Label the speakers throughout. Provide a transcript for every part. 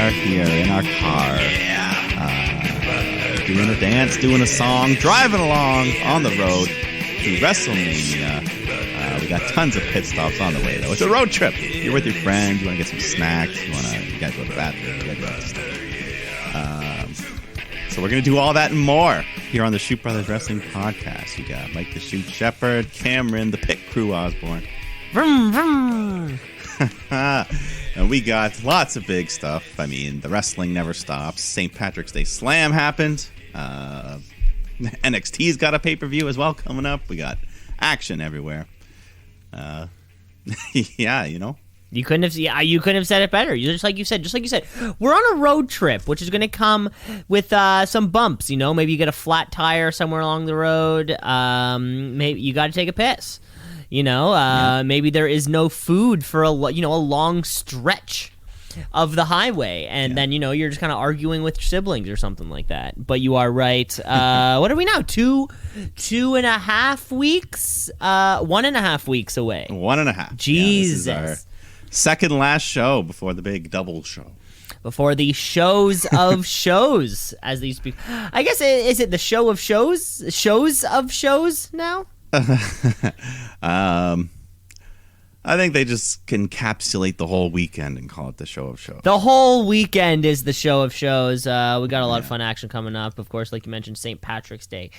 Speaker 1: are here in our car. Doing a dance, doing a song, driving along on the road to WrestleMania. We got tons of pit stops on the way, though. It's a road trip. You're with your friends. You want to get some snacks. You got to go to the bathroom. You got to do all this stuff. So we're going to do all that and more here on the Shoot Brothers Wrestling Podcast. You got Mike the Shoot Shepherd, Cameron, the Pit Crew Osborne.
Speaker 2: Vroom, vroom.
Speaker 1: And we got lots of big stuff. I mean, the wrestling never stops. St. Patrick's Day Slam happened. NXT's got a pay-per-view as well coming up. We got action everywhere. Yeah, you know.
Speaker 2: You couldn't have said it better. Just like you said, we're on a road trip, which is going to come with some bumps. You know, maybe you get a flat tire somewhere along the road. Maybe you got to take a piss. You know, maybe there is no food for a long stretch of the highway, and then you're just kind of arguing with your siblings or something like that. But you are right. What are we now? 2.5 weeks? 1.5 weeks away.
Speaker 1: 1.5.
Speaker 2: Jesus.
Speaker 1: Yeah, this is our second last show before the big double show.
Speaker 2: Before the shows of shows, as these people. I guess is it the show of shows? Shows of shows now?
Speaker 1: I think they just encapsulate the whole weekend and call it the show of shows.
Speaker 2: The whole weekend is the show of shows. We got a lot of fun action coming up. Of course, like you mentioned, St. Patrick's Day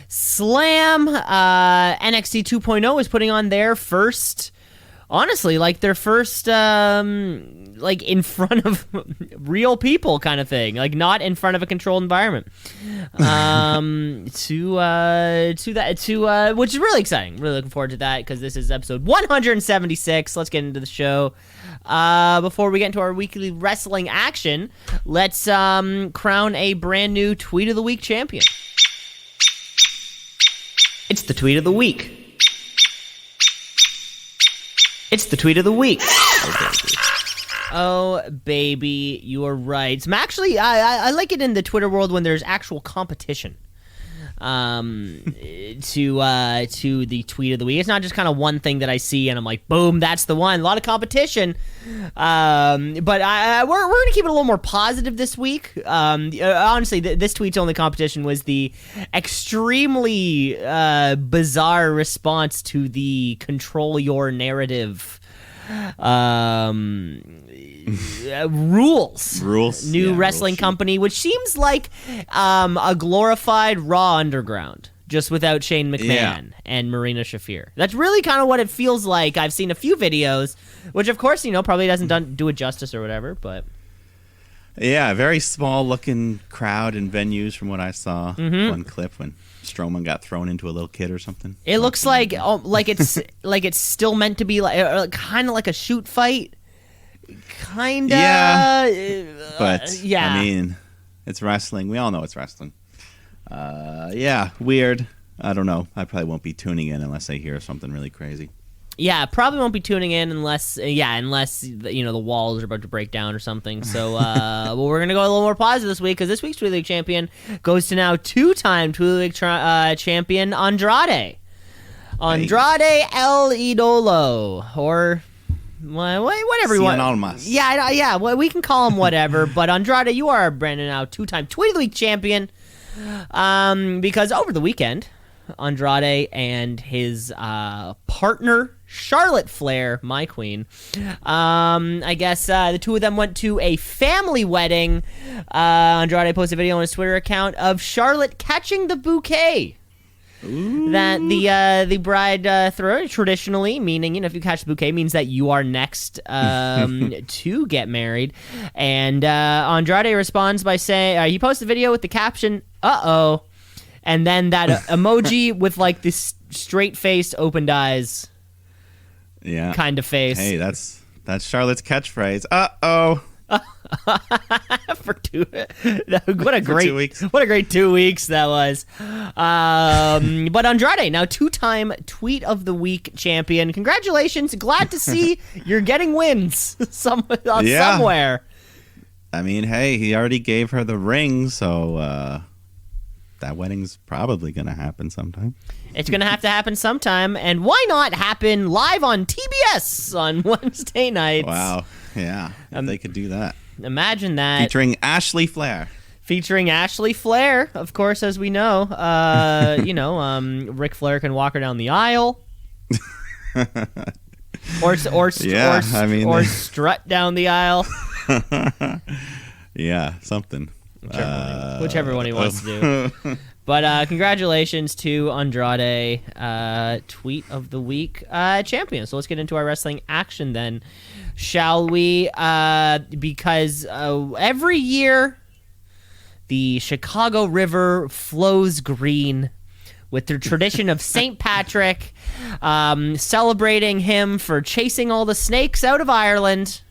Speaker 2: Slam. NXT 2.0 is putting on their first, honestly, like their first, like in front of real people kind of thing, like not in front of a controlled environment. Which is really exciting. Really looking forward to that because this is episode 176. Let's get into the show. Before we get into our weekly wrestling action, let's crown a brand new Tweet of the Week champion. It's the Tweet of the Week. It's the Tweet of the Week. Oh, baby, you are right. Actually, I like it in the Twitter world when there's actual competition to the Tweet of the Week. It's not just kind of one thing that I see and I'm like, boom, that's the one. A lot of competition. But we're going to keep it a little more positive this week. Honestly, this tweet's only competition was the extremely bizarre response to the Control Your Narrative rules new wrestling company, which seems like a glorified Raw Underground, just without Shane McMahon and Marina Shafir. That's really kind of what it feels like. I've seen a few videos, which of course probably doesn't do it justice or whatever, but
Speaker 1: yeah, very small looking crowd in venues from what I saw. One clip when Strowman got thrown into a little kid or something. It
Speaker 2: looks like it's still meant to be kind of like a shoot fight. Kinda.
Speaker 1: Yeah. But I mean, it's wrestling. We all know it's wrestling. Weird. I don't know. I probably won't be tuning in unless I hear something really crazy.
Speaker 2: Yeah, probably won't be tuning in unless the walls are about to break down or something. So, we're gonna go a little more positive this week because this week's Tweet of the Week champion goes to now two-time Tweet of the Week champion Andrade El Idolo, or whatever you want.
Speaker 1: Almas.
Speaker 2: Yeah. Well, we can call him whatever. But Andrade, you are Brandon now two-time Tweet of the Week champion. Because over the weekend, Andrade and his partner Charlotte Flair, my queen, I guess the two of them went to a family wedding. Andrade posted a video on his Twitter account of Charlotte catching the bouquet. Ooh. That the bride threw, traditionally, meaning if you catch the bouquet means that you are next to get married. And Andrade responds by saying he posted a video with the caption "Uh-oh," and then that emoji with like this straight-faced, opened eyes, kind of face.
Speaker 1: Hey, that's Charlotte's catchphrase. Uh-oh.
Speaker 2: What a great 2 weeks. What a great 2 weeks that was. But Andrade, now two-time Tweet of the Week champion. Congratulations. Glad to see you're getting wins somewhere.
Speaker 1: I mean, hey, he already gave her the ring, so that wedding's probably going to happen sometime.
Speaker 2: It's going to have to happen sometime, and why not happen live on TBS on Wednesday nights?
Speaker 1: Wow. Yeah, if they could do that.
Speaker 2: Imagine that.
Speaker 1: Featuring Ashley Flair.
Speaker 2: Featuring Ashley Flair, of course, as we know. Ric Flair can walk her down the aisle. or strut down the aisle.
Speaker 1: Yeah, something.
Speaker 2: Whichever one he wants to do. But congratulations to Andrade, Tweet of the Week champion. So let's get into our wrestling action then, shall we? Because every year the Chicago River flows green with their tradition of St. Patrick, celebrating him for chasing all the snakes out of Ireland.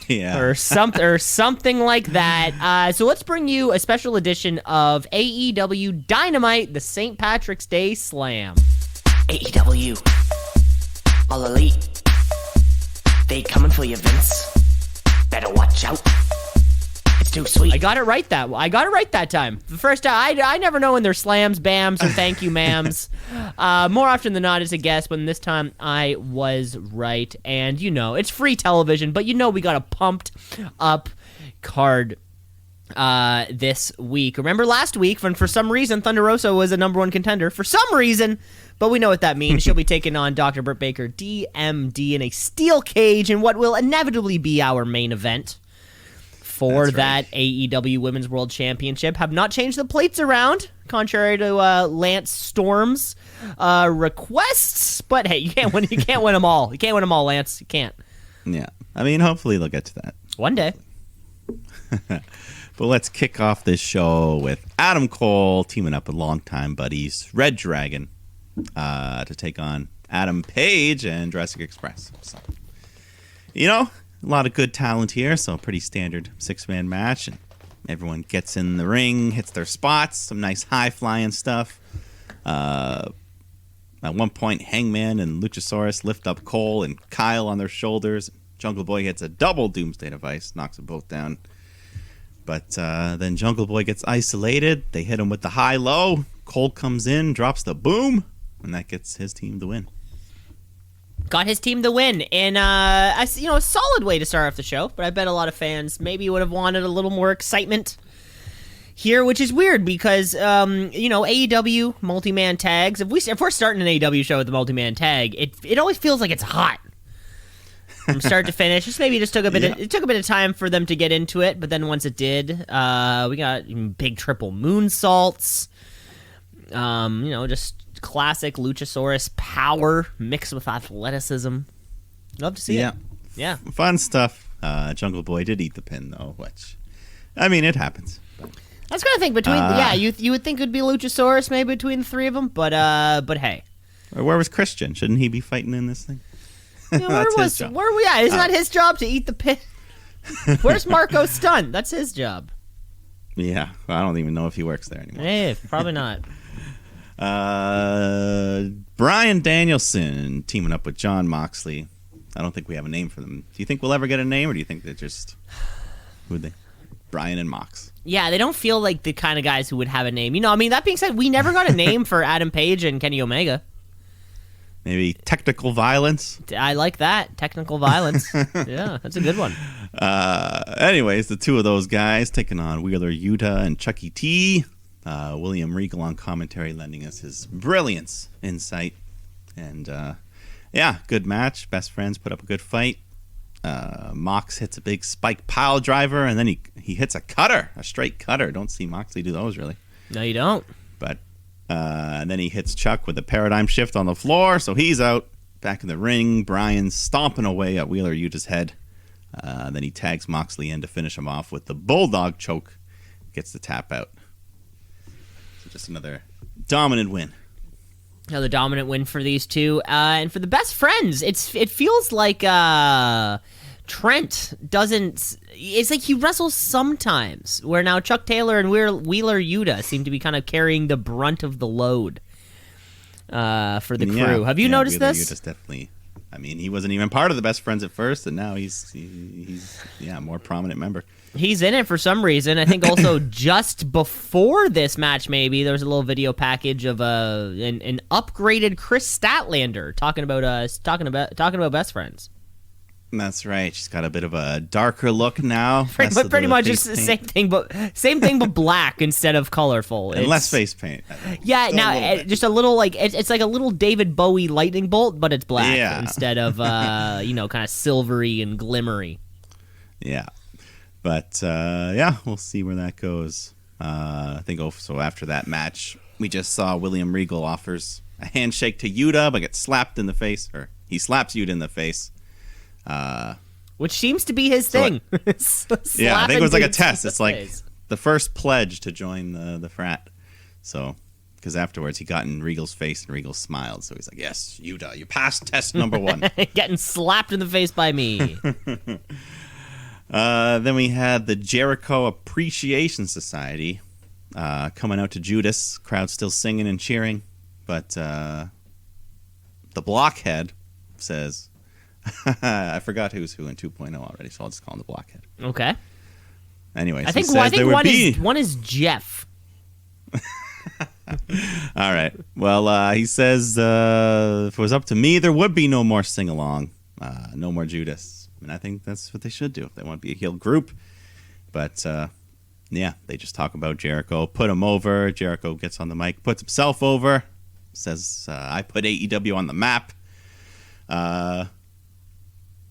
Speaker 1: Yeah.
Speaker 2: Or something like that. So let's bring you a special edition of AEW Dynamite, the St. Patrick's Day Slam.
Speaker 3: AEW, All Elite, they coming for you, Vince. Better watch out. It's too sweet.
Speaker 2: I got it right that time. The first time, I never know when they're slams, bams, or thank you, ma'ams. More often than not, it's a guess, but this time I was right. And it's free television, but we got a pumped up card this week. Remember last week when for some reason Thunder Rosa was a number one contender? For some reason, but we know what that means. She'll be taking on Dr. Britt Baker, DMD, in a steel cage in what will inevitably be our main event for that AEW Women's World Championship. Have not changed the plates around, contrary to Lance Storm's requests. But hey, you can't win them all. You can't win them all, Lance. You can't.
Speaker 1: Yeah. I mean, hopefully they'll get to that.
Speaker 2: One day.
Speaker 1: But let's kick off this show with Adam Cole teaming up with longtime buddies Red Dragon to take on Adam Page and Jurassic Express. So, a lot of good talent here, so a pretty standard six-man match. And everyone gets in the ring, hits their spots, some nice high-flying stuff. At one point, Hangman and Luchasaurus lift up Cole and Kyle on their shoulders. Jungle Boy hits a double Doomsday Device, knocks them both down. But then Jungle Boy gets isolated. They hit him with the high-low. Cole comes in, drops the boom, and that gets his team the win.
Speaker 2: Got his team the win in a solid way to start off the show, but I bet a lot of fans maybe would have wanted a little more excitement here, which is weird because AEW multi-man tags. If we're starting an AEW show with the multi-man tag, it always feels like it's hot from start to finish. It took a bit of time for them to get into it, but then once it did, we got big triple moonsaults. Just classic Luchasaurus power mixed with athleticism. Love to see it. Yeah.
Speaker 1: Fun stuff. Jungle Boy did eat the pin, though, which, I mean, it happens. But,
Speaker 2: I was going to think you would think it would be Luchasaurus maybe between the three of them, but hey.
Speaker 1: Where was Christian? Shouldn't he be fighting in this thing?
Speaker 2: Isn't that his job to eat the pin? Where's Marco Stunt? That's his job.
Speaker 1: Yeah, I don't even know if he works there anymore.
Speaker 2: Hey, probably not.
Speaker 1: Bryan Danielson teaming up with Jon Moxley. I don't think we have a name for them. Do you think we'll ever get a name, or do you think they're just Bryan and Mox?
Speaker 2: Yeah, they don't feel like the kind of guys who would have a name. That being said, we never got a name for Adam Page and Kenny Omega.
Speaker 1: Maybe Technical Violence.
Speaker 2: I like that. Technical Violence. Yeah, that's a good one.
Speaker 1: Anyways, the two of those guys taking on Wheeler Yuta and Chucky T. William Regal on commentary, lending us his brilliance, insight, and good match. Best friends put up a good fight. Mox hits a big spike pile driver, and then he hits a straight cutter. Don't see Moxley do those really.
Speaker 2: No, you don't.
Speaker 1: But and then he hits Chuck with a paradigm shift on the floor, so he's out. Back in the ring, Bryan's stomping away at Wheeler Yuta's head. Then he tags Moxley in to finish him off with the Bulldog choke. Gets the tap out. Just another dominant win.
Speaker 2: Another dominant win for these two. And for the best friends, it feels like Trent doesn't... It's like he wrestles sometimes, where now Chuck Taylor and Wheeler Yuta seem to be kind of carrying the brunt of the load for the crew. Have you noticed
Speaker 1: Wheeler
Speaker 2: this?
Speaker 1: Yuta's definitely... I mean, he wasn't even part of the best friends at first, and now he's a more prominent member.
Speaker 2: He's in it for some reason. I think also just before this match, maybe there was a little video package of an upgraded Chris Statlander talking about best friends.
Speaker 1: That's right. She's got a bit of a darker look now.
Speaker 2: Pretty much it's the same thing, but black instead of colorful.
Speaker 1: And less face paint.
Speaker 2: Yeah, now just a little like it's like a little David Bowie lightning bolt, but it's black instead of kind of silvery and glimmery.
Speaker 1: Yeah, but we'll see where that goes. I think so. After that match, we just saw William Regal offers a handshake to Yuta, but gets slapped in the face, or he slaps Yuta in the face.
Speaker 2: Which seems to be his thing.
Speaker 1: Yeah, I think it was like a test. It's like the first pledge to join the frat. So, because afterwards he got in Regal's face and Regal smiled. So he's like, yes, Yuta, you passed test number 1.
Speaker 2: Getting slapped in the face by me.
Speaker 1: Then we had the Jericho Appreciation Society coming out to Judas. Crowd still singing and cheering. But the blockhead says... I forgot who's who in 2.0 already, so I'll just call him the blockhead.
Speaker 2: Okay.
Speaker 1: Anyways,
Speaker 2: I think one is Jeff.
Speaker 1: All right. Well, he says if it was up to me, there would be no more sing-along, no more Judas. And I think that's what they should do if they want to be a heel group. But, they just talk about Jericho, put him over. Jericho gets on the mic, puts himself over, says, I put AEW on the map.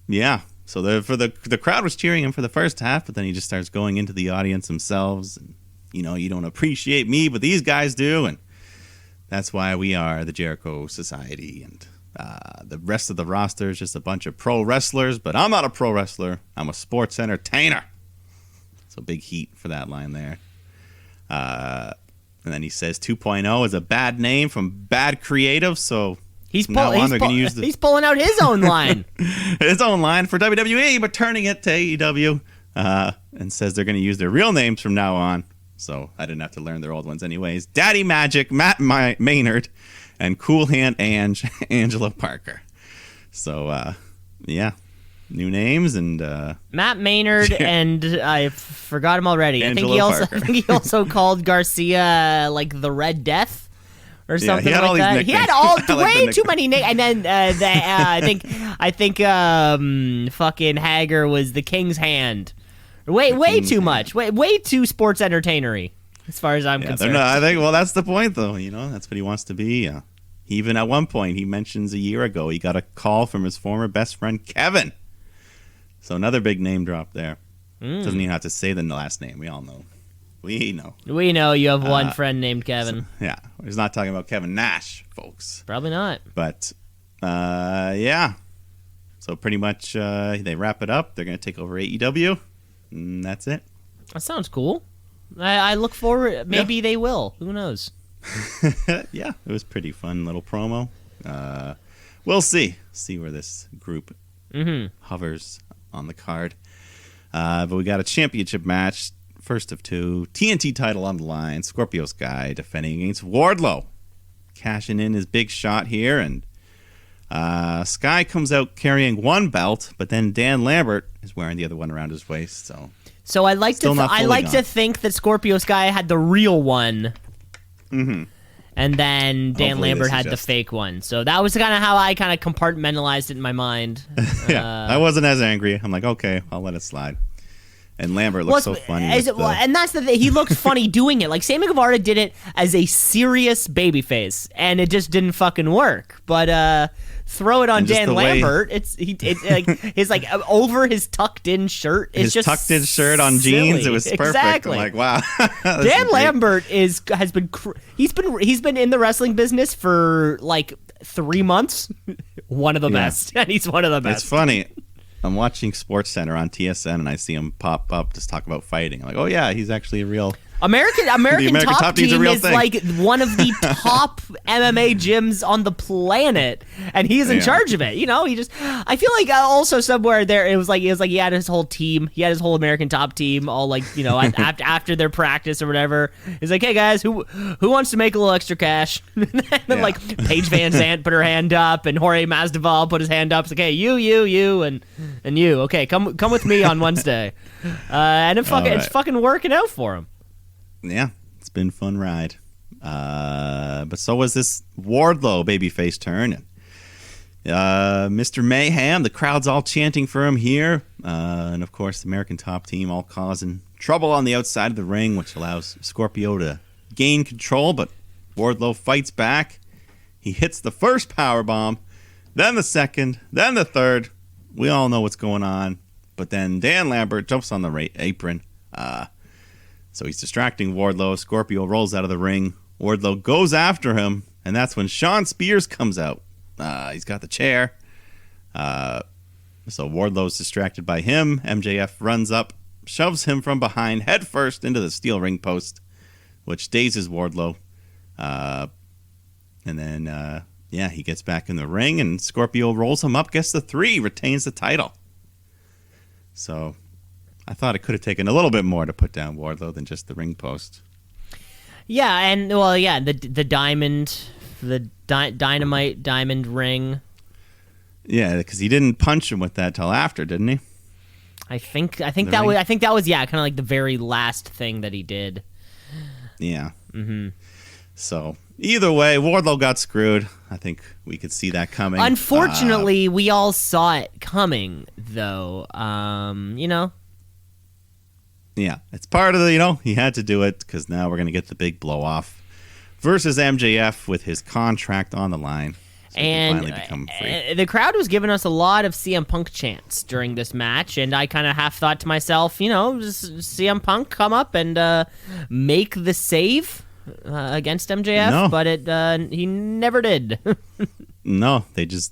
Speaker 1: Yeah, so the crowd was cheering him for the first half, but then he just starts going into the audience themselves. And, you don't appreciate me, but these guys do, and that's why we are the Jericho Society. And the rest of the roster is just a bunch of pro wrestlers, but I'm not a pro wrestler. I'm a sports entertainer. So big heat for that line there. And then he says 2.0 is a bad name from bad creative, so...
Speaker 2: He's pulling out his own line.
Speaker 1: His own line for WWE, but turning it to AEW. And says they're going to use their real names from now on. So I didn't have to learn their old ones anyways. Daddy Magic, Matt Maynard, and Cool Hand Angela Parker. So, new names. And
Speaker 2: Matt Maynard, and I forgot him already. I think he also called Garcia like the Red Death. Or something like that. He had way too many names, and then I think fucking Hager was the King's Hand. Way too much. Way too sports entertainery, as far as I'm concerned.
Speaker 1: I think that's the point, though. That's what he wants to be. Even at one point, he mentions a year ago he got a call from his former best friend Kevin. So another big name drop there. Doesn't even have to say the last name. We all know. We know
Speaker 2: you have one friend named Kevin.
Speaker 1: So, he's not talking about Kevin Nash, folks.
Speaker 2: Probably not.
Speaker 1: But, So pretty much they wrap it up. They're going to take over AEW, and that's it.
Speaker 2: That sounds cool. I look forward. Maybe they will. Who knows?
Speaker 1: Yeah, it was pretty fun little promo. We'll see where this group hovers on the card. But we got a championship match. First of 2, TNT title on the line. Scorpio Sky defending against Wardlow, cashing in his big shot here, and Sky comes out carrying one belt, but then Dan Lambert is wearing the other one around his waist. So
Speaker 2: I like to think that Scorpio Sky had the real one, and then Dan Lambert had the fake one. So that was kind of how I kind of compartmentalized it in my mind.
Speaker 1: I wasn't as angry. I'm like, okay, I'll let it slide. And Lambert looks so funny.
Speaker 2: And that's the thing. He looked funny doing it. Like, Sammy Guevara did it as a serious babyface, and it just didn't fucking work. But throw it on Dan Lambert. It's like over his tucked-in shirt. It's just
Speaker 1: tucked in shirt on
Speaker 2: silly.
Speaker 1: Jeans. It was perfect.
Speaker 2: Exactly.
Speaker 1: I'm like, wow.
Speaker 2: Dan Lambert he's been in the wrestling business for like 3 months. One of the best, and he's one of the best.
Speaker 1: It's funny. I'm watching SportsCenter on TSN, and I see him pop up just talk about fighting. I'm like, oh yeah, he's actually a real
Speaker 2: American Top Team is
Speaker 1: thing.
Speaker 2: like one of the top MMA gyms on the planet, and he's in charge of it. I feel like also somewhere there it was like he had his whole team, he had his whole American Top Team, all like after their practice or whatever. He's like, hey guys, who wants to make a little extra cash? And then like Paige Van Zandt put her hand up, and Jorge Masvidal put his hand up. It's like, hey, you, and you. Okay, come with me on Wednesday, and it's fucking working out for him.
Speaker 1: Yeah, it's been a fun ride. But so was this Wardlow babyface turn. And Mr. Mayhem, the crowd's all chanting for him here. And, of course, the American Top Team all causing trouble on the outside of the ring, which allows Scorpio to gain control. But Wardlow fights back. He hits the first powerbomb, then the second, then the third. We all know what's going on. But then Dan Lambert jumps on the apron. So he's distracting Wardlow. Scorpio rolls out of the ring. Wardlow goes after him. And that's when Shawn Spears comes out. He's got the chair. So Wardlow's distracted by him. MJF runs up, shoves him from behind, head first into the steel ring post, which dazes Wardlow. And then, he gets back in the ring, and Scorpio rolls him up, gets the 3, retains the title. So I thought it could have taken a little bit more to put down Wardlow than just the ring post.
Speaker 2: Yeah, and the diamond, dynamite diamond ring.
Speaker 1: Yeah, because he didn't punch him with that till after, didn't he?
Speaker 2: I think that was kind of like the very last thing that he did.
Speaker 1: Yeah. Mm-hmm. So either way, Wardlow got screwed. I think we could see that coming.
Speaker 2: Unfortunately, we all saw it coming, though.
Speaker 1: Yeah, it's part of the, he had to do it because now we're going to get the big blow off versus MJF with his contract on the line. So
Speaker 2: and
Speaker 1: finally become free.
Speaker 2: The crowd was giving us a lot of CM Punk chants during this match, and I kind of half thought to myself, just CM Punk come up and make the save against MJF, but he never did.
Speaker 1: No, they just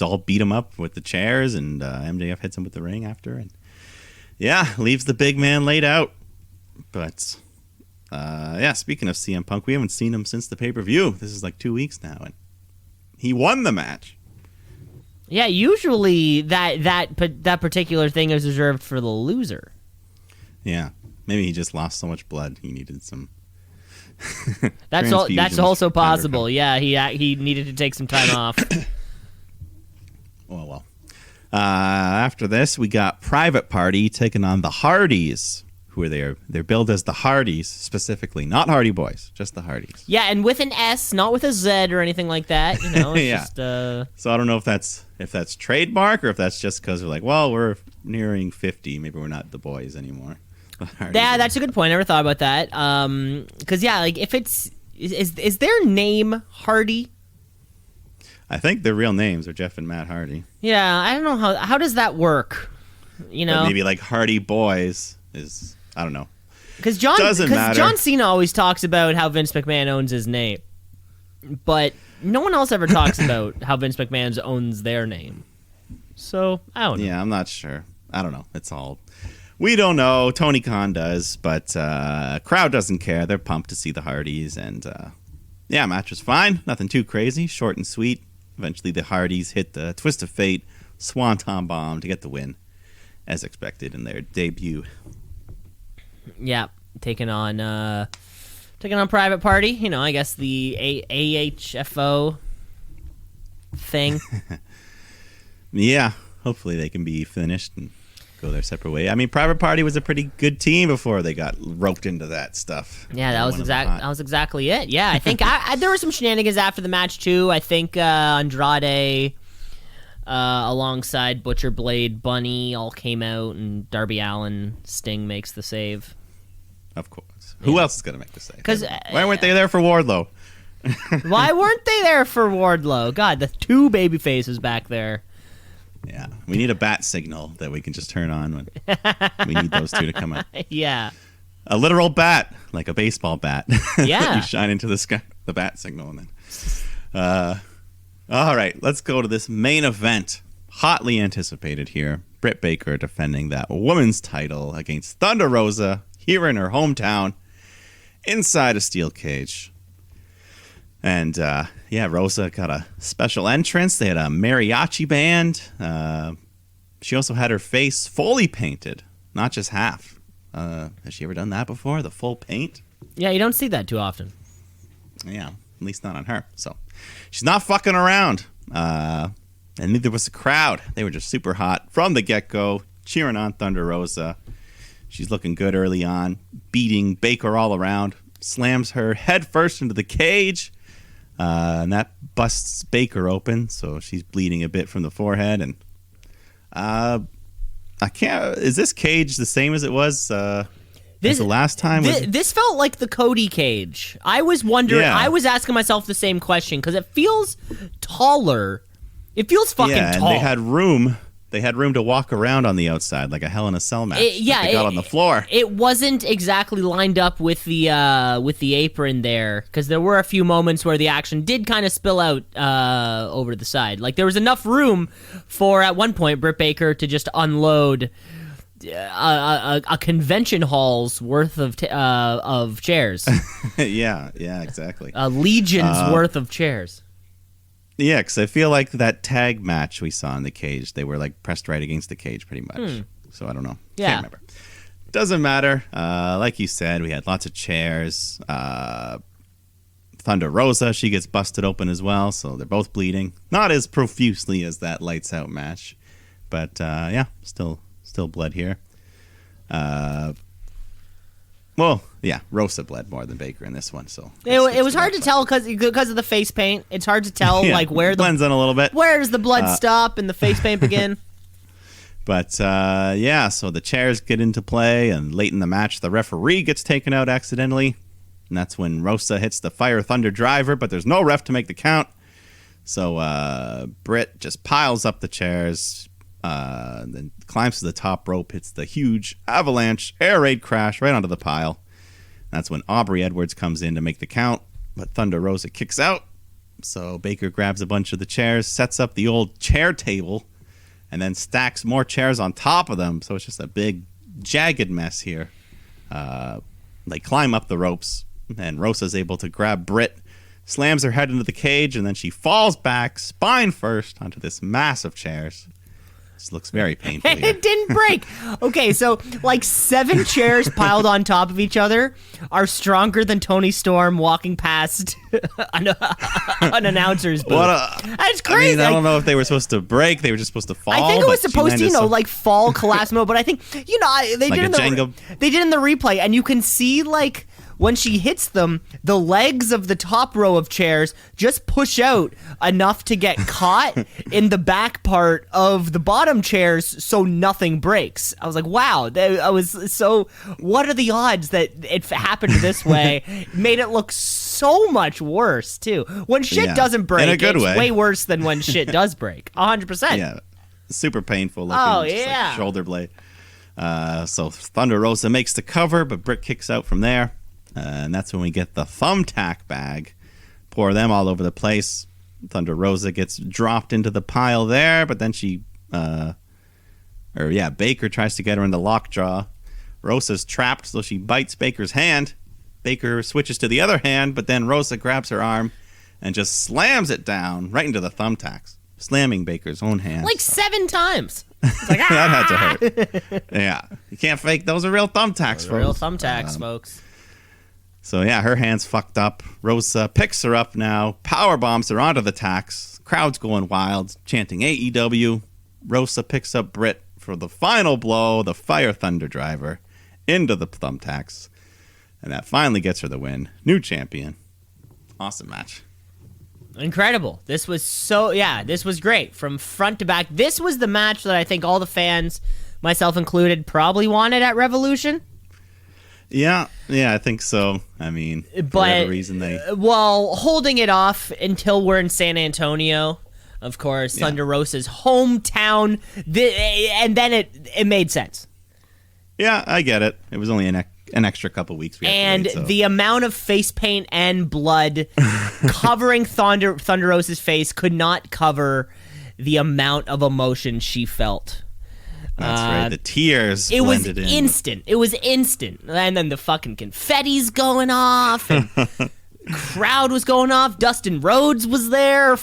Speaker 1: all beat him up with the chairs, and MJF hits him with the ring after, and leaves the big man laid out. But speaking of CM Punk, we haven't seen him since the pay-per-view. This is like 2 weeks now, and he won the match.
Speaker 2: Yeah, usually that particular thing is reserved for the loser.
Speaker 1: Yeah, maybe he just lost so much blood he needed some.
Speaker 2: That's also possible. Yeah, he needed to take some time off.
Speaker 1: Well. After this, we got Private Party taking on the Hardys, who are there. They're billed as the Hardys specifically, not Hardy Boys, just the Hardys.
Speaker 2: Yeah, and with an S, not with a Z or anything like that. It's just.
Speaker 1: So I don't know if that's trademark or if that's just because they're like, well, we're nearing 50, maybe we're not the boys anymore.
Speaker 2: Yeah, that's a good point. I never thought about that. Because if it's is their name Hardy?
Speaker 1: I think their real names are Jeff and Matt Hardy.
Speaker 2: Yeah, I don't know how does that work. But
Speaker 1: maybe like Hardy Boys is, I don't know.
Speaker 2: Because John Cena always talks about how Vince McMahon owns his name, but no one else ever talks about how Vince McMahon owns their name. So I don't know.
Speaker 1: Yeah, I'm not sure. I don't know. It's all. We don't know. Tony Khan does, but crowd doesn't care. They're pumped to see the Hardys, and match was fine. Nothing too crazy. Short and sweet. Eventually, the Hardys hit the Twist of Fate Swanton Bomb to get the win, as expected in their debut.
Speaker 2: Yeah, taking on Private Party. I guess the AHFO thing.
Speaker 1: Yeah, hopefully they can be finished and go their separate way. I mean, Private Party was a pretty good team before they got roped into that stuff.
Speaker 2: Yeah, that was exactly it. Yeah, I think there were some shenanigans after the match too. I think Andrade, alongside Butcher Blade, Bunny all came out, and Darby Allin, Sting makes the save.
Speaker 1: Of course. Yeah. Who else is gonna make the save?
Speaker 2: Because
Speaker 1: why weren't they there for Wardlow?
Speaker 2: Why weren't they there for Wardlow? God, the two baby faces back there.
Speaker 1: Yeah, we need a bat signal that we can just turn on when we need those two to come out.
Speaker 2: Yeah.
Speaker 1: A literal bat, like a baseball bat.
Speaker 2: Yeah.
Speaker 1: You shine into the sky, the bat signal, and then. All right, let's go to this main event. Hotly anticipated here. Britt Baker defending that women's title against Thunder Rosa here in her hometown inside a steel cage. And, Rosa got a special entrance. They had a mariachi band. She also had her face fully painted, not just half. Has she ever done that before? The full paint?
Speaker 2: Yeah, you don't see that too often.
Speaker 1: Yeah, at least not on her. So she's not fucking around. And neither was the crowd. They were just super hot from the get-go, cheering on Thunder Rosa. She's looking good early on, beating Baker all around, slams her head first into the cage. And that busts Baker open, so she's bleeding a bit from the forehead. And I can't. Is this cage the same as it was as the last time?
Speaker 2: This felt like the Cody cage. I was wondering.
Speaker 1: Yeah.
Speaker 2: I was asking myself the same question because it feels taller. It feels fucking tall.
Speaker 1: And they had room. They had room to walk around on the outside like a Hell in a Cell match. They got on the floor.
Speaker 2: It wasn't exactly lined up with the apron there because there were a few moments where the action did kind of spill out over the side. Like there was enough room for at one point Britt Baker to just unload a convention hall's worth of chairs.
Speaker 1: yeah, exactly.
Speaker 2: A legion's worth of chairs.
Speaker 1: Yeah, because I feel like that tag match we saw in the cage, they were like pressed right against the cage pretty much. So I don't know.
Speaker 2: Yeah.
Speaker 1: Can't remember. Doesn't matter. Like you said, we had lots of chairs. Thunder Rosa, she gets busted open as well, so they're both bleeding. Not as profusely as that Lights Out match, but yeah, still blood here. Well, yeah, Rosa bled more than Baker in this one, so
Speaker 2: it was hard to tell because of the face paint. It's hard to tell like where the
Speaker 1: blends in a little bit.
Speaker 2: Where does the blood stop and the face paint begin?
Speaker 1: But yeah, so the chairs get into play, and late in the match, the referee gets taken out accidentally, and that's when Rosa hits the Fire Thunder Driver, but there's no ref to make the count. So Britt just piles up the chairs, then climbs to the top rope, hits the huge avalanche air raid crash right onto the pile. That's when Aubrey Edwards comes in to make the count, but Thunder Rosa kicks out. So Baker grabs a bunch of the chairs, sets up the old chair table, and then stacks more chairs on top of them. So it's just a big, jagged mess here. They climb up the ropes, and Rosa's able to grab Britt, slams her head into the cage, and then she falls back, spine first, onto this mass of chairs. This looks very painful here.
Speaker 2: It didn't break. Okay, so like 7 chairs piled on top of each other are stronger than Tony Storm walking past an announcer's booth. That's crazy.
Speaker 1: I mean, I don't know if they were supposed to break. They were just supposed to fall.
Speaker 2: I think it was supposed to, like fall, collapse mode. But I think, they
Speaker 1: like
Speaker 2: did in the replay, and you can see like when she hits them, the legs of the top row of chairs just push out enough to get caught in the back part of the bottom chairs so nothing breaks. I was like, wow. What are the odds that it happened this way? It made it look so much worse, too. When shit doesn't break,
Speaker 1: in a good
Speaker 2: it's
Speaker 1: way.
Speaker 2: way worse than when shit does break. 100%.
Speaker 1: Yeah, super painful looking.
Speaker 2: Oh,
Speaker 1: just
Speaker 2: yeah.
Speaker 1: like shoulder blade. So Thunder Rosa makes the cover, but Britt kicks out from there. And that's when we get the thumbtack bag. Pour them all over the place. Thunder Rosa gets dropped into the pile there, but then Baker tries to get her in the lockjaw. Rosa's trapped, so she bites Baker's hand. Baker switches to the other hand, but then Rosa grabs her arm and just slams it down right into the thumbtacks, slamming Baker's own hand.
Speaker 2: Like 7 times. It's like,
Speaker 1: that had to hurt. Yeah. You can't fake. Those are real thumbtacks, folks.
Speaker 2: Real thumbtacks, folks.
Speaker 1: So, yeah, her hand's fucked up. Rosa picks her up now, power bombs her onto the tacks. Crowd's going wild, chanting AEW. Rosa picks up Britt for the final blow, the Fire Thunder Driver, into the thumbtacks. And that finally gets her the win. New champion. Awesome match.
Speaker 2: Incredible. This was great from front to back. This was the match that I think all the fans, myself included, probably wanted at Revolution.
Speaker 1: Yeah, I think so. I mean, for whatever reason they...
Speaker 2: Well, holding it off until we're in San Antonio, of course, Thunder Rosa's hometown, and then it made sense.
Speaker 1: Yeah, I get it. It was only an extra couple weeks.
Speaker 2: The amount of face paint and blood covering Thunder Rosa's face could not cover the amount of emotion she felt.
Speaker 1: That's right. The tears blended in.
Speaker 2: It was instant. And then the fucking confetti's going off. And crowd was going off. Dustin Rhodes was there.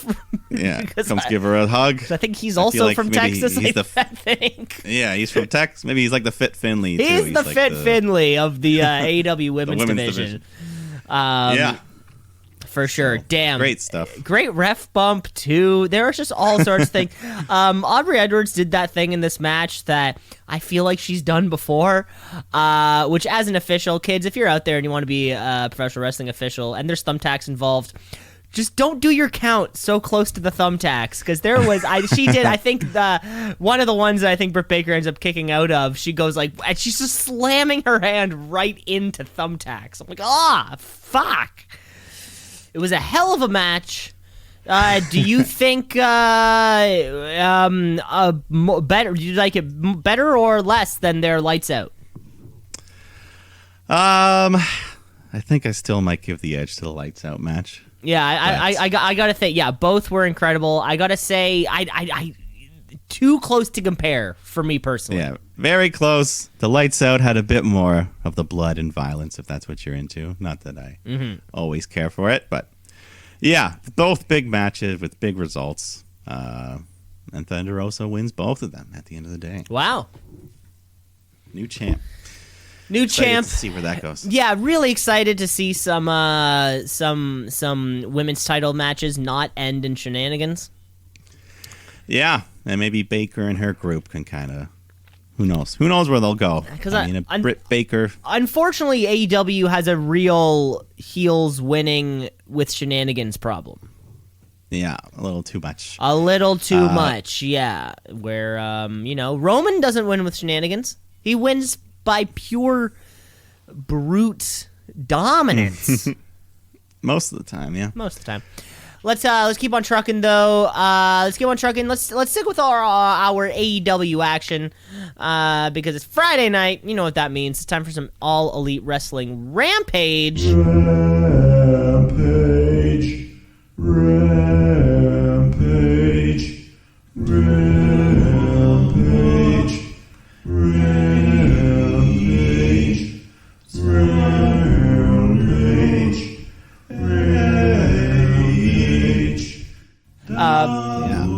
Speaker 1: Yeah, comes give her a hug.
Speaker 2: I think he's also from Texas. I think.
Speaker 1: Yeah, he's from Texas. Maybe he's like the Fit Finley.
Speaker 2: He's the Fit Finley of the AEW women's division.
Speaker 1: Yeah.
Speaker 2: For sure. Damn.
Speaker 1: Great stuff.
Speaker 2: Great ref bump, too. There was just all sorts of things. Aubrey Edwards did that thing in this match that I feel like she's done before, which as an official, kids, if you're out there and you want to be a professional wrestling official and there's thumbtacks involved, Just don't do your count so close to the thumbtacks, because there was she did I think one of the ones that I think Britt Baker ends up kicking out of. She goes like, and she's just slamming her hand right into thumbtacks. I'm like, fuck. It was a hell of a match. Do you think better? Do you like it better or less than their Lights Out?
Speaker 1: I think I still might give the edge to the Lights Out match.
Speaker 2: Yeah, I gotta think. Yeah, both were incredible. I gotta say, I too close to compare for me personally.
Speaker 1: Yeah, very close. The Lights Out had a bit more of the blood and violence, if that's what you're into. Not that I always care for it, but yeah, both big matches with big results. And Thunder Rosa wins both of them at the end of the day.
Speaker 2: Wow.
Speaker 1: New champ.
Speaker 2: New champ.
Speaker 1: To see where that goes.
Speaker 2: Yeah, really excited to see some women's title matches not end in shenanigans.
Speaker 1: Yeah, and maybe Baker and her group can kind of, who knows? Who knows where they'll go?
Speaker 2: Because
Speaker 1: Britt Baker.
Speaker 2: Unfortunately, AEW has a real heels winning with shenanigans problem.
Speaker 1: Yeah, a little too much.
Speaker 2: A little too much, yeah. Where Roman doesn't win with shenanigans. He wins by pure brute dominance.
Speaker 1: Most of the time, yeah.
Speaker 2: Most of the time. Let's keep on trucking though. Let's keep on trucking. Let's stick with our AEW action because it's Friday night. You know what that means. It's time for some All Elite Wrestling Rampage.
Speaker 4: Rampage. Rampage. Rampage. Rampage. Rampage.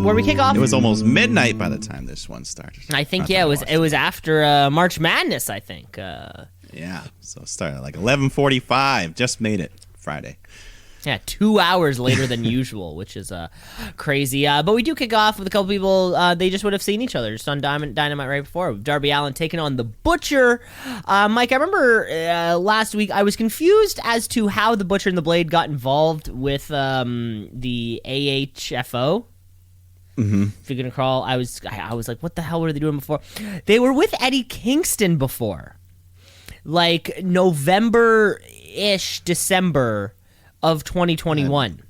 Speaker 2: Where we kick off.
Speaker 1: It was almost midnight by the time this one started.
Speaker 2: I think it was after March Madness. I think.
Speaker 1: Yeah, so it started at like 11:45. Just made it Friday.
Speaker 2: Yeah, 2 hours later than usual, which is crazy. But we do kick off with a couple people. They just would have seen each other just on Dynamite right before. Darby Allin taking on the Butcher. Mike, I remember last week I was confused as to how the Butcher and the Blade got involved with the AHFO.
Speaker 1: Mm-hmm.
Speaker 2: If you can recall, I was like, what the hell were they doing before? They were with Eddie Kingston before, like November-ish, December of 2021.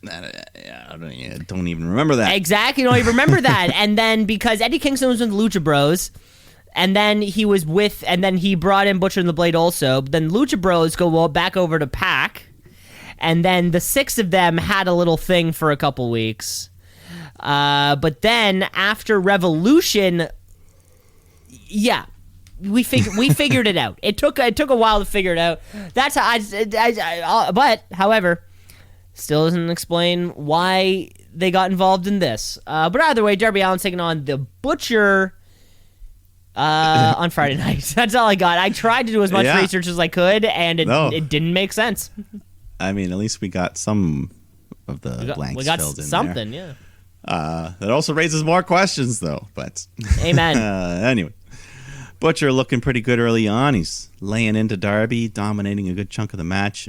Speaker 1: I don't even remember that.
Speaker 2: Exactly, don't even remember that. And then because Eddie Kingston was with Lucha Bros, and then he brought in Butcher and the Blade also. But then Lucha Bros go back over to Pac, and then the six of them had a little thing for a couple weeks. But then after Revolution, yeah. We figured it out. It took a while to figure it out. That's how but however, still doesn't explain why they got involved in this. But either way, Darby Allin's taking on the Butcher on Friday night. That's all I got. I tried to do as much research as I could, and it didn't make sense.
Speaker 1: I mean, at least we got some of the blanks filled in
Speaker 2: something,
Speaker 1: there. Yeah. That also raises more questions, though. But
Speaker 2: amen.
Speaker 1: Anyway. Butcher looking pretty good early on. He's laying into Darby, dominating a good chunk of the match.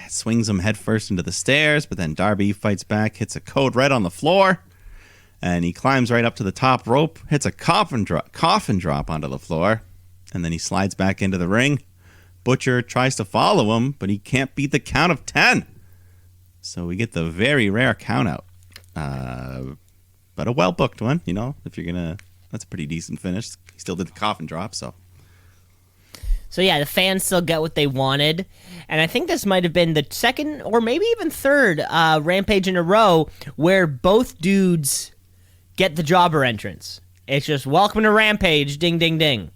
Speaker 1: Swings him headfirst into the stairs, but then Darby fights back, hits a code right on the floor, and he climbs right up to the top rope, hits a coffin drop onto the floor, and then he slides back into the ring. Butcher tries to follow him, but he can't beat the count of 10. So we get the very rare count out. But a well-booked one, if you're going to... That's a pretty decent finish. He still did the coffin drop, so...
Speaker 2: So, yeah, the fans still get what they wanted. And I think this might have been the second or maybe even third Rampage in a row where both dudes get the jobber entrance. It's just, welcome to Rampage, ding, ding, ding.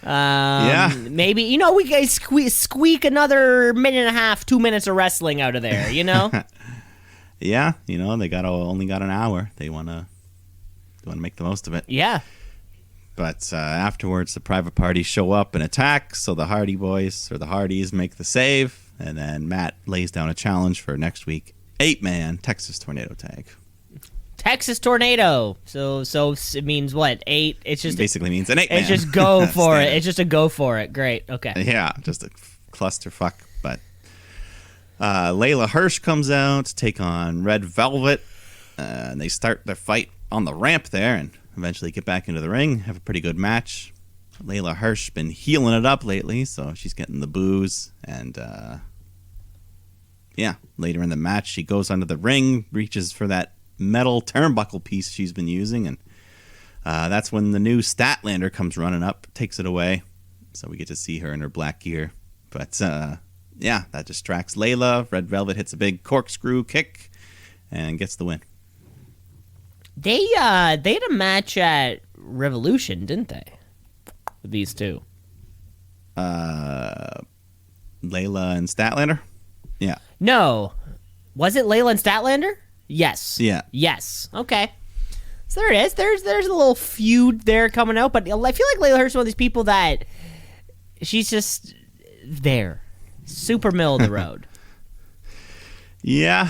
Speaker 2: Maybe, we guys squeak another minute and a half, 2 minutes of wrestling out of there,
Speaker 1: Yeah, they only got an hour. They want to make the most of it.
Speaker 2: Yeah.
Speaker 1: But afterwards, the private parties show up and attack, so the Hardy Boys, or the Hardys, make the save, and then Matt lays down a challenge for next week. 8-man Texas Tornado Tag.
Speaker 2: Texas Tornado. So it means what? 8? It
Speaker 1: basically means an 8-man.
Speaker 2: It's just go for it. It's just a go for it. Great. Okay.
Speaker 1: Yeah, just a clusterfuck Layla Hirsch comes out to take on Red Velvet. And they start their fight on the ramp there and eventually get back into the ring. Have a pretty good match. Layla Hirsch been healing it up lately, so she's getting the boos. And, later in the match, she goes under the ring, reaches for that metal turnbuckle piece she's been using, and that's when the new Statlander comes running up, takes it away. So we get to see her in her black gear. But, that distracts Layla. Red Velvet hits a big corkscrew kick and gets the win.
Speaker 2: They had a match at Revolution, didn't they? These two.
Speaker 1: Layla and Statlander? Yeah.
Speaker 2: No. Was it Layla and Statlander? Yes.
Speaker 1: Yeah.
Speaker 2: Yes. Okay. So there it is. There's a little feud there coming out, but I feel like Layla Hirsch is one of these people that she's just there. Super middle of the road.
Speaker 1: Yeah.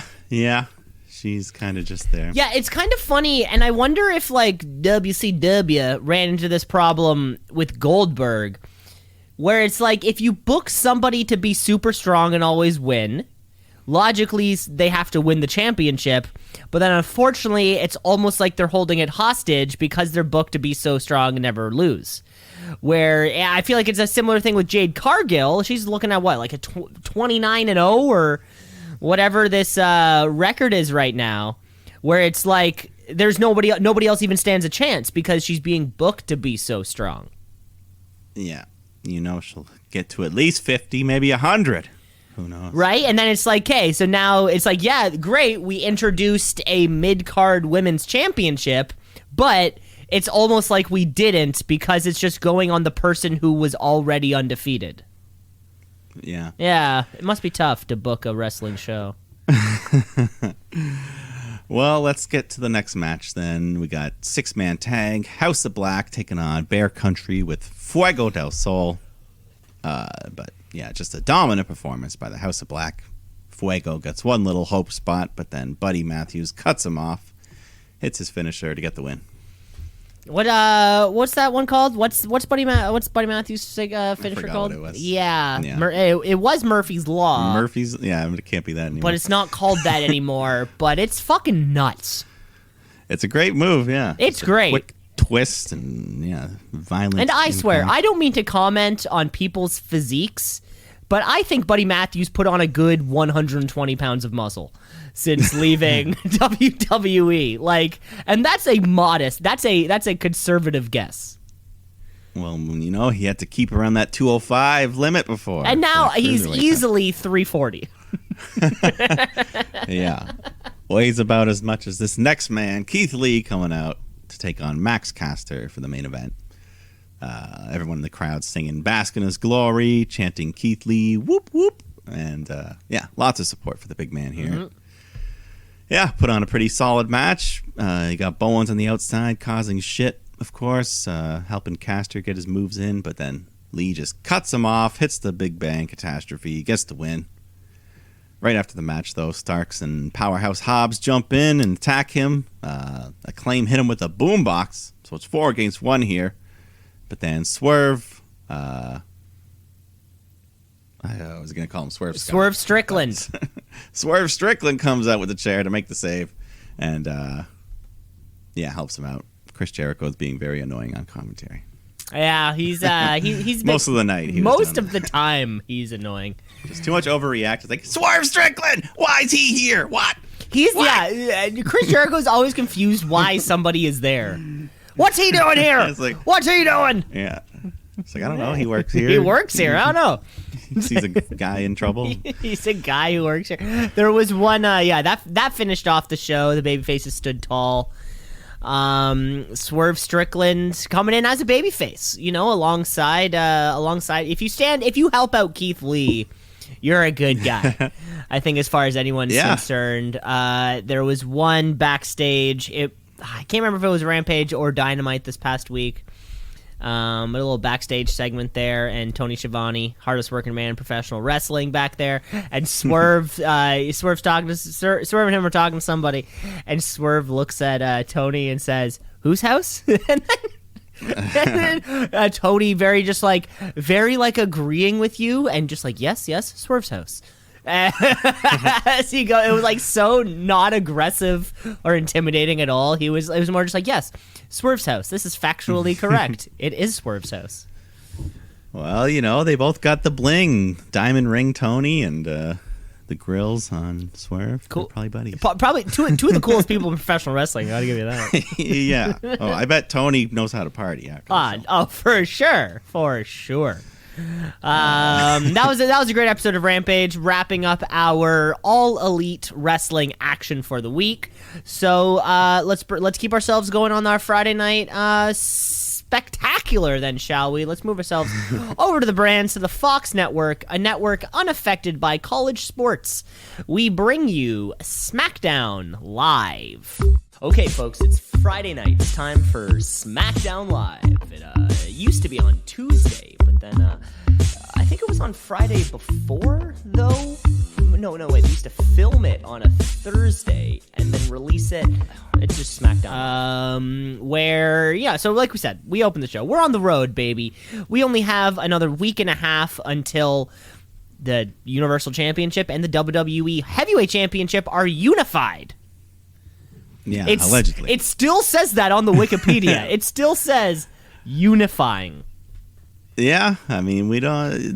Speaker 1: She's kind of just there.
Speaker 2: Yeah, it's kind of funny, and I wonder if, like, WCW ran into this problem with Goldberg, where it's like, if you book somebody to be super strong and always win, logically, they have to win the championship, but then unfortunately, it's almost like they're holding it hostage because they're booked to be so strong and never lose. Where I feel like it's a similar thing with Jade Cargill. She's looking at, what, like a 29-0 or whatever this record is right now, where it's like there's nobody else even stands a chance because she's being booked to be so strong.
Speaker 1: Yeah. She'll get to at least 50, maybe 100. Who knows?
Speaker 2: Right? And then it's like, okay, so now it's like, yeah, great, we introduced a mid-card women's championship, but it's almost like we didn't because it's just going on the person who was already undefeated.
Speaker 1: Yeah.
Speaker 2: Yeah, it must be tough to book a wrestling show.
Speaker 1: Well, let's get to the next match then. We got 6-man tag, House of Black taking on Bear Country with Fuego del Sol. But yeah, just a dominant performance by the House of Black. Fuego gets one little hope spot, but then Buddy Matthews cuts him off, hits his finisher to get the win.
Speaker 2: What's that one called? What's Buddy Matthews' finisher called?
Speaker 1: What it was.
Speaker 2: Yeah. It was Murphy's Law.
Speaker 1: It can't be that anymore.
Speaker 2: But it's not called that anymore. But it's fucking nuts.
Speaker 1: It's a great move, yeah.
Speaker 2: It's great.
Speaker 1: Quick twist and violent.
Speaker 2: And I swear,
Speaker 1: impact.
Speaker 2: I don't mean to comment on people's physiques, but I think Buddy Matthews put on a good 120 pounds of muscle since leaving WWE. Like, and that's a conservative guess.
Speaker 1: Well, he had to keep around that 205 limit before.
Speaker 2: And now he's easily 340.
Speaker 1: Yeah. Weighs about as much as this next man, Keith Lee, coming out to take on Max Caster for the main event. Everyone in the crowd singing Bask in His Glory, chanting Keith Lee, whoop, whoop. And, lots of support for the big man here. Mm-hmm. Yeah, put on a pretty solid match. You got Bowens on the outside causing shit, of course, helping Caster get his moves in, but then Lee just cuts him off, hits the Big Bang Catastrophe, gets the win. Right after the match, though, Starks and Powerhouse Hobbs jump in and attack him. Acclaim hit him with a boombox, so it's 4 against 1 here. But then Swerve, I was going to call him Swerve Scott.
Speaker 2: Swerve Strickland.
Speaker 1: Swerve Strickland comes out with the chair to make the save. And, helps him out. Chris Jericho is being very annoying on commentary.
Speaker 2: Yeah, he's
Speaker 1: most of the night.
Speaker 2: Most of the time, he's annoying.
Speaker 1: Just too much overreact. It's like, Swerve Strickland! Why is he here? What?
Speaker 2: Chris Jericho's always confused why somebody is there. What's he doing here?
Speaker 1: It's like,
Speaker 2: what's he doing?
Speaker 1: Yeah. It's like, I don't know. He works here.
Speaker 2: He works here. I don't know.
Speaker 1: He sees a guy in trouble.
Speaker 2: He's a guy who works here. There was one, that finished off the show. The babyfaces stood tall. Swerve Strickland coming in as a babyface, alongside if you help out Keith Lee, you're a good guy. I think as far as anyone's concerned. There was one backstage, I can't remember if it was Rampage or Dynamite this past week. A little backstage segment there, and Tony Schiavone, hardest working man in professional wrestling, back there, and Swerve and him are talking to somebody, and Swerve looks at Tony and says, "Whose house?" and then Tony very agreeing with you, and just like, yes, Swerve's house. As he go, it was like so not aggressive or intimidating at all. It was more just like, yes, Swerve's house. This is factually correct. It is Swerve's house.
Speaker 1: Well, they both got the bling. Diamond Ring Tony and the grills on Swerve.
Speaker 2: Cool.
Speaker 1: They're probably buddies.
Speaker 2: Probably two of the coolest people in professional wrestling. I gotta give you that.
Speaker 1: Yeah. Oh, I bet Tony knows how to party.
Speaker 2: Oh, for sure. That was a great episode of Rampage, wrapping up our all elite wrestling action for the week. So let's keep ourselves going on our Friday night spectacular, then, shall we? Let's move ourselves over to the brands, to the Fox Network, a network unaffected by college sports. We bring you Smackdown Live. Okay, folks, it's Friday night. It's time for Smackdown Live. It used to be on Tuesday, but then I think it was on Friday before, though. No, wait, we used to film it on a Thursday and then release it. It's just Smackdown. So like we said, we opened the show. We're on the road, baby. We only have another week and a half until the Universal Championship and the WWE Heavyweight Championship are unified.
Speaker 1: Yeah, allegedly.
Speaker 2: It still says that on the Wikipedia. It still says unifying.
Speaker 1: Yeah, I mean, we don't.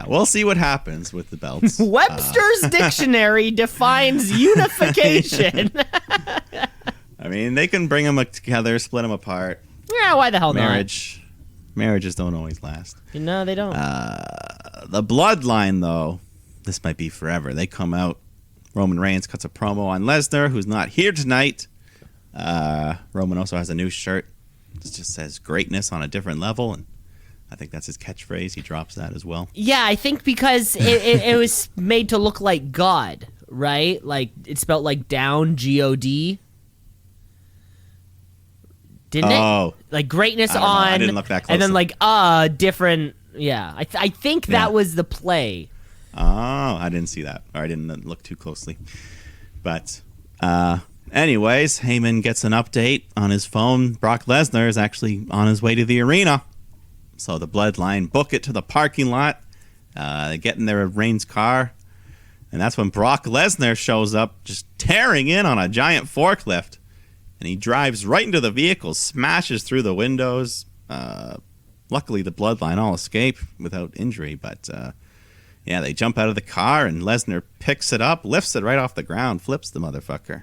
Speaker 1: We'll see what happens with the belts.
Speaker 2: Webster's Dictionary defines unification.
Speaker 1: I mean, they can bring them together, split them apart.
Speaker 2: Yeah, why the hell
Speaker 1: Marriages don't always last.
Speaker 2: No, they don't.
Speaker 1: The Bloodline, though, this might be forever. They come out. Roman Reigns cuts a promo on Lesnar, who's not here tonight. Roman also has a new shirt. It just says greatness on a different level, and I think that's his catchphrase. He drops that as well.
Speaker 2: Yeah, I think because it was made to look like God, right? Like, it's spelled like down, G-O-D. Didn't it? Like greatness on...
Speaker 1: I didn't look that close.
Speaker 2: And then like, different... Yeah, I think that was the play.
Speaker 1: Oh, I didn't see that. Or I didn't look too closely. But, anyways, Heyman gets an update on his phone. Brock Lesnar is actually on his way to the arena. So the Bloodline book it to the parking lot. They get in their Reigns' car. And that's when Brock Lesnar shows up, just tearing in on a giant forklift. And he drives right into the vehicle, smashes through the windows. Luckily, the Bloodline all escape without injury. But, they jump out of the car, and Lesnar picks it up, lifts it right off the ground, flips the motherfucker.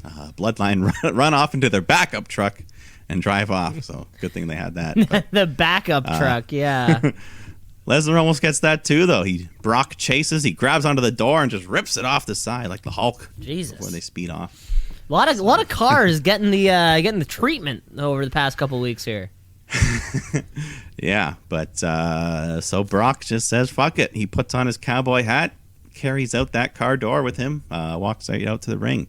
Speaker 1: Bloodline run off into their backup truck and drive off. So good thing they had that.
Speaker 2: The backup truck, yeah.
Speaker 1: Lesnar almost gets that too, though. Brock chases, he grabs onto the door and just rips it off the side like the Hulk.
Speaker 2: Jesus.
Speaker 1: Before they speed off.
Speaker 2: A lot of cars getting the treatment over the past couple weeks here.
Speaker 1: Yeah, but so Brock just says fuck it. He puts on his cowboy hat, carries out that car door with him, walks right out to the ring.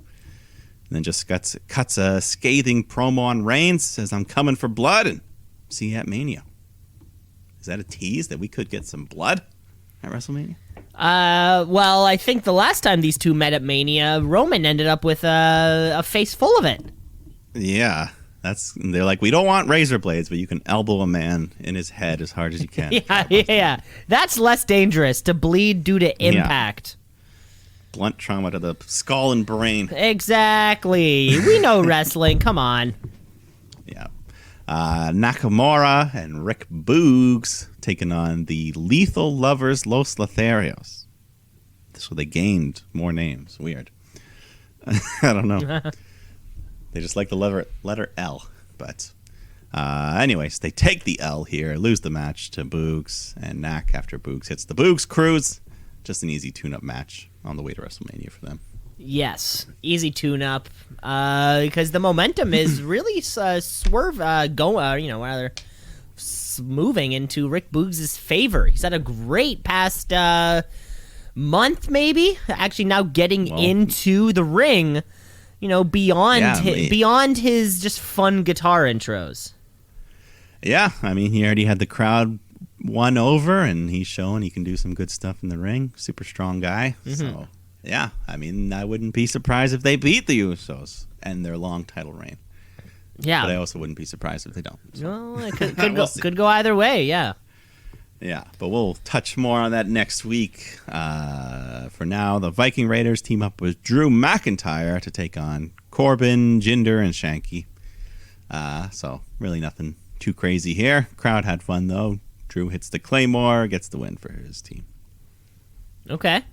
Speaker 1: And then just cuts a scathing promo on Reigns, says, I'm coming for blood, and see you at Mania. Is that a tease that we could get some blood at WrestleMania?
Speaker 2: Well, I think the last time these two met at Mania, Roman ended up with a face full of it.
Speaker 1: Yeah, they're like, we don't want razor blades, but you can elbow a man in his head as hard as you can.
Speaker 2: Yeah. That's less dangerous to bleed due to impact.
Speaker 1: Yeah. Blunt trauma to the skull and brain.
Speaker 2: Exactly. We know wrestling. Come on.
Speaker 1: Yeah. Nakamura and Rick Boogs taking on the Lethal Lovers Los Lotharios. So they gained more names. Weird. I don't know. They just like the letter L. But anyways, they take the L here, lose the match to Boogs and Nak after Boogs hits the Boogs Cruise. Just an easy tune-up match on the way to WrestleMania for them.
Speaker 2: Yes, easy tune-up because the momentum is really moving into Rick Boogs' favor. He's had a great past month, maybe. Actually, now getting into the ring, beyond his just fun guitar intros.
Speaker 1: Yeah, I mean, he already had the crowd won over, and he's showing he can do some good stuff in the ring. Super strong guy. Mm-hmm. So, yeah, I mean, I wouldn't be surprised if they beat the Usos and their long title reign. Yeah. But I also wouldn't be surprised if they don't. So.
Speaker 2: Well, it could go either way, yeah.
Speaker 1: Yeah, but we'll touch more on that next week. For now, the Viking Raiders team up with Drew McIntyre to take on Corbin, Jinder, and Shanky. So really nothing too crazy here. Crowd had fun, though. Drew hits the Claymore, gets the win for his team.
Speaker 2: Okay.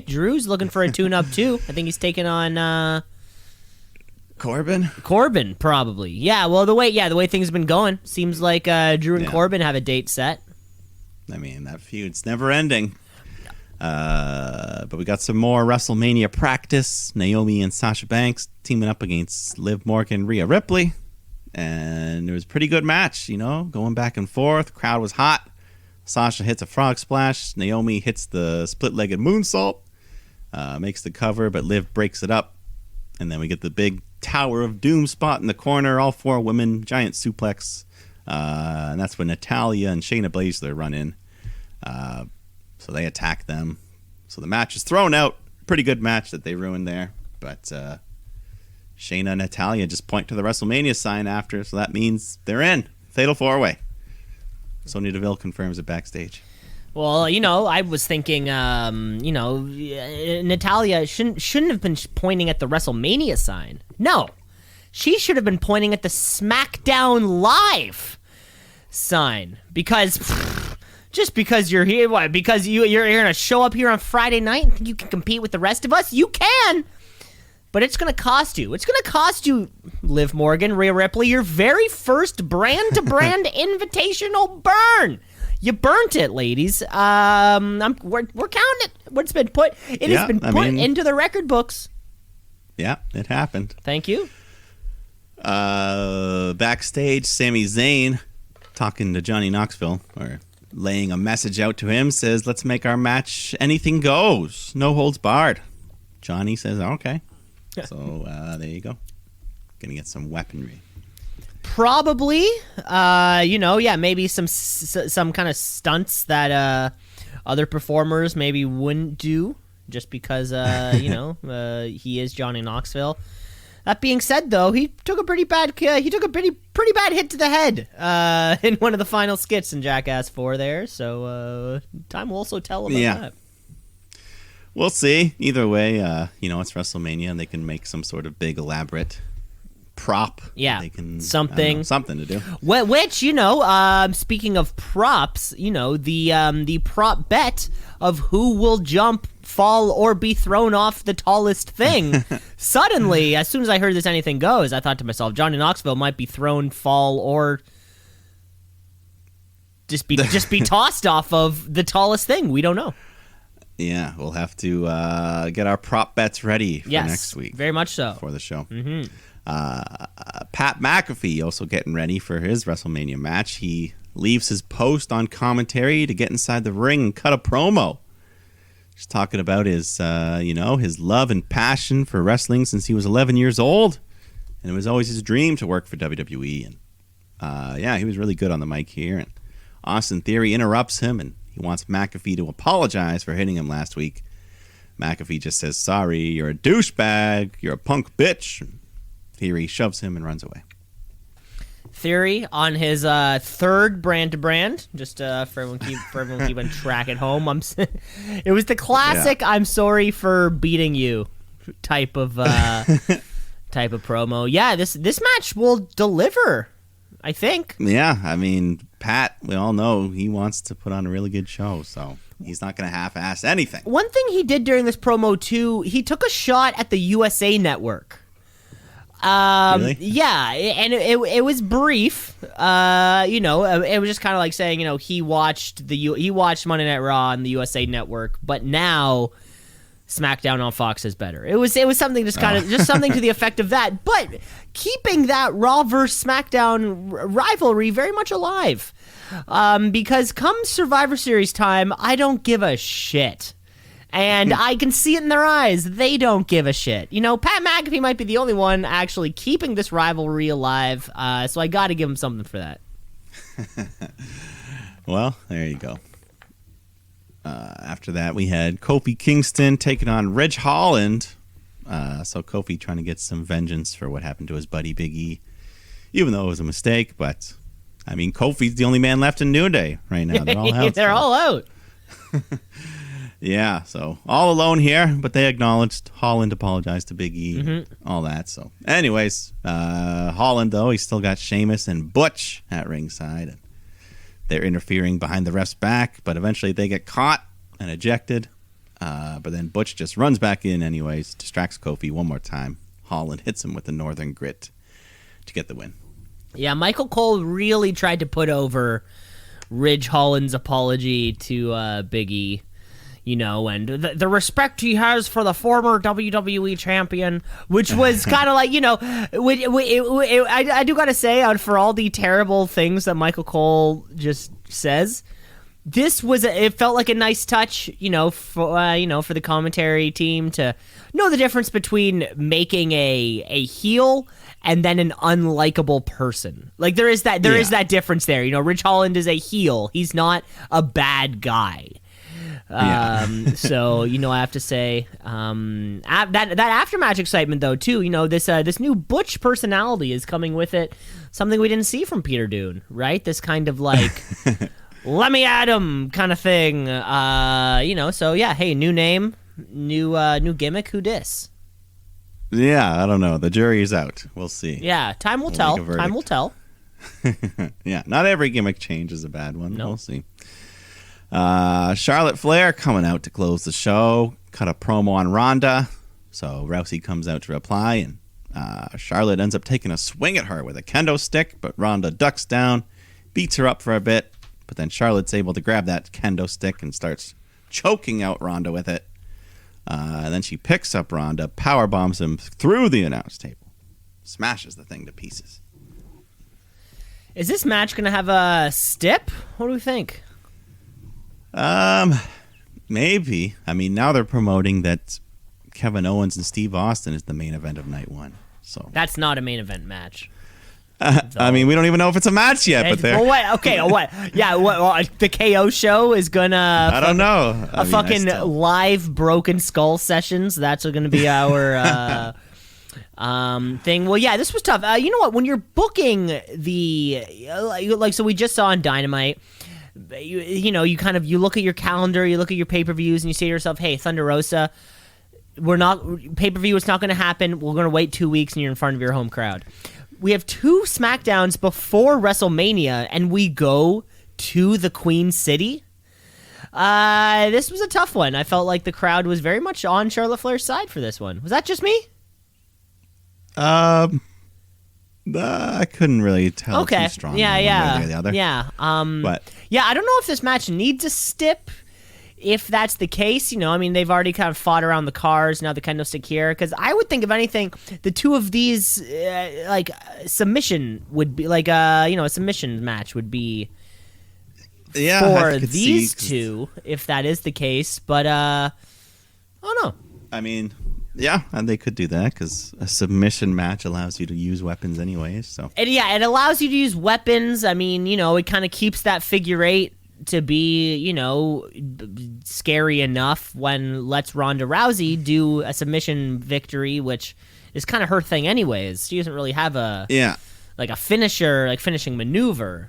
Speaker 2: Drew's looking for a tune-up, too. I think he's taking on... Corbin, probably. Yeah, well, the way things have been going, seems like Drew and Corbin have a date set.
Speaker 1: I mean, that feud's never ending. But we got some more WrestleMania practice. Naomi and Sasha Banks teaming up against Liv Morgan, Rhea Ripley. And it was a pretty good match, going back and forth. Crowd was hot. Sasha hits a frog splash. Naomi hits the split-legged moonsault. Makes the cover, but Liv breaks it up. And then we get the big Tower of Doom spot in the corner. All four women, giant suplex. And that's when Natalya and Shayna Baszler run in. So they attack them. So the match is thrown out. Pretty good match that they ruined there. But Shayna and Natalya just point to the WrestleMania sign after. So that means they're in. Fatal 4-Way. Sonya Deville confirms it backstage.
Speaker 2: Well, I was thinking, Natalya shouldn't have been pointing at the WrestleMania sign. No. She should have been pointing at the Smackdown Live sign. Because, just because you're here, what? Because you're going to show up here on Friday night and think you can compete with the rest of us? You can! But it's going to cost you. It's going to cost you, Liv Morgan, Rhea Ripley, your very first brand-to-brand invitational burn. You burnt it, ladies. We're counting it. What's been put? It has been put into the record books.
Speaker 1: Yeah, it happened.
Speaker 2: Thank you.
Speaker 1: Backstage, Sami Zayn talking to Johnny Knoxville, or laying a message out to him, says, "Let's make our match anything goes. No holds barred." Johnny says, "Okay." So there you go. Gonna get some weaponry.
Speaker 2: Probably, maybe some kind of stunts that other performers maybe wouldn't do, just because he is Johnny Knoxville. That being said, though, he took a pretty bad hit to the head in one of the final skits in Jackass 4 there. So time will also tell about that.
Speaker 1: We'll see. Either way, it's WrestleMania, and they can make some sort of big elaborate prop.
Speaker 2: Yeah,
Speaker 1: they can
Speaker 2: something
Speaker 1: to do.
Speaker 2: Which speaking of props, the prop bet of who will jump, fall, or be thrown off the tallest thing. Suddenly, as soon as I heard this anything goes, I thought to myself, Johnny Knoxville might be thrown, fall, or just be tossed off of the tallest thing. We don't know.
Speaker 1: Yeah, we'll have to get our prop bets ready for next week.
Speaker 2: Very much so.
Speaker 1: For the show.
Speaker 2: Mm-hmm.
Speaker 1: Pat McAfee also getting ready for his WrestleMania match. He leaves his post on commentary to get inside the ring and cut a promo. Just talking about his, his love and passion for wrestling since he was 11 years old. And it was always his dream to work for WWE. And he was really good on the mic here. And Austin Theory interrupts him, and he wants McAfee to apologize for hitting him last week. McAfee just says, "Sorry, you're a douchebag, you're a punk bitch." Theory shoves him and runs away.
Speaker 2: Theory on his third brand-to-brand, just for everyone keeping track at home. It was the classic "I'm sorry for beating you" type of promo. Yeah, this match will deliver, I think.
Speaker 1: Yeah, I mean, Pat, we all know he wants to put on a really good show, so he's not going to half-ass anything.
Speaker 2: One thing he did during this promo, too, he took a shot at the USA Network.
Speaker 1: Really?
Speaker 2: Yeah, and it was brief. It was just kind of like saying, he watched Monday Night Raw on the USA Network, but now SmackDown on Fox is better. It was something just something to the effect of that, but keeping that Raw versus SmackDown rivalry very much alive. Because come Survivor Series time, I don't give a shit. And I can see it in their eyes. They don't give a shit. Pat McAfee might be the only one actually keeping this rivalry alive, so I got to give him something for that.
Speaker 1: Well, there you go. After that, we had Kofi Kingston taking on Ridge Holland. So Kofi trying to get some vengeance for what happened to his buddy Big E, even though it was a mistake. But I mean, Kofi's the only man left in New Day right now. They're all out.
Speaker 2: They're all out.
Speaker 1: Yeah, so all alone here, but they acknowledged Holland apologized to Big E, all that. So, anyways, Holland, though, he's still got Sheamus and Butch at ringside. And they're interfering behind the ref's back, but eventually they get caught and ejected. But then Butch just runs back in anyways, distracts Kofi one more time. Holland hits him with the Northern Grit to get the win.
Speaker 2: Yeah, Michael Cole really tried to put over Ridge Holland's apology to Big E. You know, and the respect he has for the former WWE champion, which was kind of like, you know, I do got to say, out for all the terrible things that Michael Cole just says, this was it felt like a nice touch, you know, for the commentary team to know the difference between making a heel and then an unlikable person. Like there is that difference there. You know, Ridge Holland is a heel; he's not a bad guy. So, you know, I have to say that after-match excitement, though, too, you know, this new Butch personality is coming with it, something we didn't see from Peter Dune, right? This kind of like, let me at him kind of thing, you know, so yeah, hey, new name, new gimmick, who dis?
Speaker 1: Yeah, I don't know. The jury is out. We'll see.
Speaker 2: Yeah, time will tell. Time will tell.
Speaker 1: Yeah, not every gimmick change is a bad one.
Speaker 2: No.
Speaker 1: We'll see. Charlotte Flair coming out to close the show, cut a promo on Ronda. So Rousey comes out to reply, and Charlotte ends up taking a swing at her with a kendo stick, but Ronda ducks down, beats her up for a bit, but then Charlotte's able to grab that kendo stick and starts choking out Ronda with it. And then she picks up Ronda, power bombs him through the announce table, smashes the thing to pieces.
Speaker 2: Is this match going to have a stip? What do we think?
Speaker 1: Maybe. I mean, now they're promoting that Kevin Owens and Steve Austin is the main event of night one. So
Speaker 2: that's not a main event match.
Speaker 1: I mean, we don't even know if it's a match yet, but they're...
Speaker 2: Well, what? Okay, what? Yeah, what? The KO show is gonna...
Speaker 1: I don't know.
Speaker 2: Live Broken Skull sessions. That's gonna be our... thing. Well, yeah, this was tough. You know what? When you're booking so we just saw on Dynamite... You know, you look at your calendar, you look at your pay-per-views, and you say to yourself, hey, Thunder Rosa, pay-per-view, it's not going to happen. We're going to wait 2 weeks, and you're in front of your home crowd. We have 2 Smackdowns before WrestleMania, and we go to the Queen City. This was a tough one. I felt like the crowd was very much on Charlotte Flair's side for this one. Was that just me?
Speaker 1: I couldn't really tell too strongly one way or the other.
Speaker 2: Yeah.
Speaker 1: But
Speaker 2: yeah, I don't know if this match needs a stip. If that's the case, you know, I mean, they've already kind of fought around the cars, now the kendo stick here, because I would think, if anything, the two of these, submission would be, a submission match would be for these two, if that is the case, but, I don't know.
Speaker 1: I mean... Yeah, and they could do that because a submission match allows you to use weapons anyways. So
Speaker 2: it allows you to use weapons. I mean, you know, it kind of keeps that figure 8 to be, you know, scary enough when lets Ronda Rousey do a submission victory, which is kind of her thing anyways. She doesn't really have a finisher, like finishing maneuver.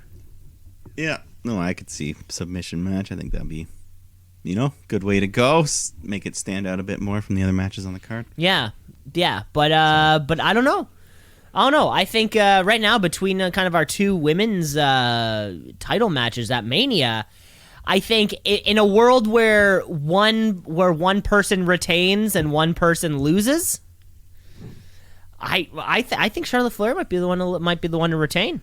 Speaker 1: Yeah, no, I could see submission match. I think that'd be, you know, good way to go. Make it stand out a bit more from the other matches on the card.
Speaker 2: Yeah, but I don't know. I think right now between kind of our 2 women's title matches at Mania, I think in a world where one person retains and one person loses, I think Charlotte Flair might be the one to retain.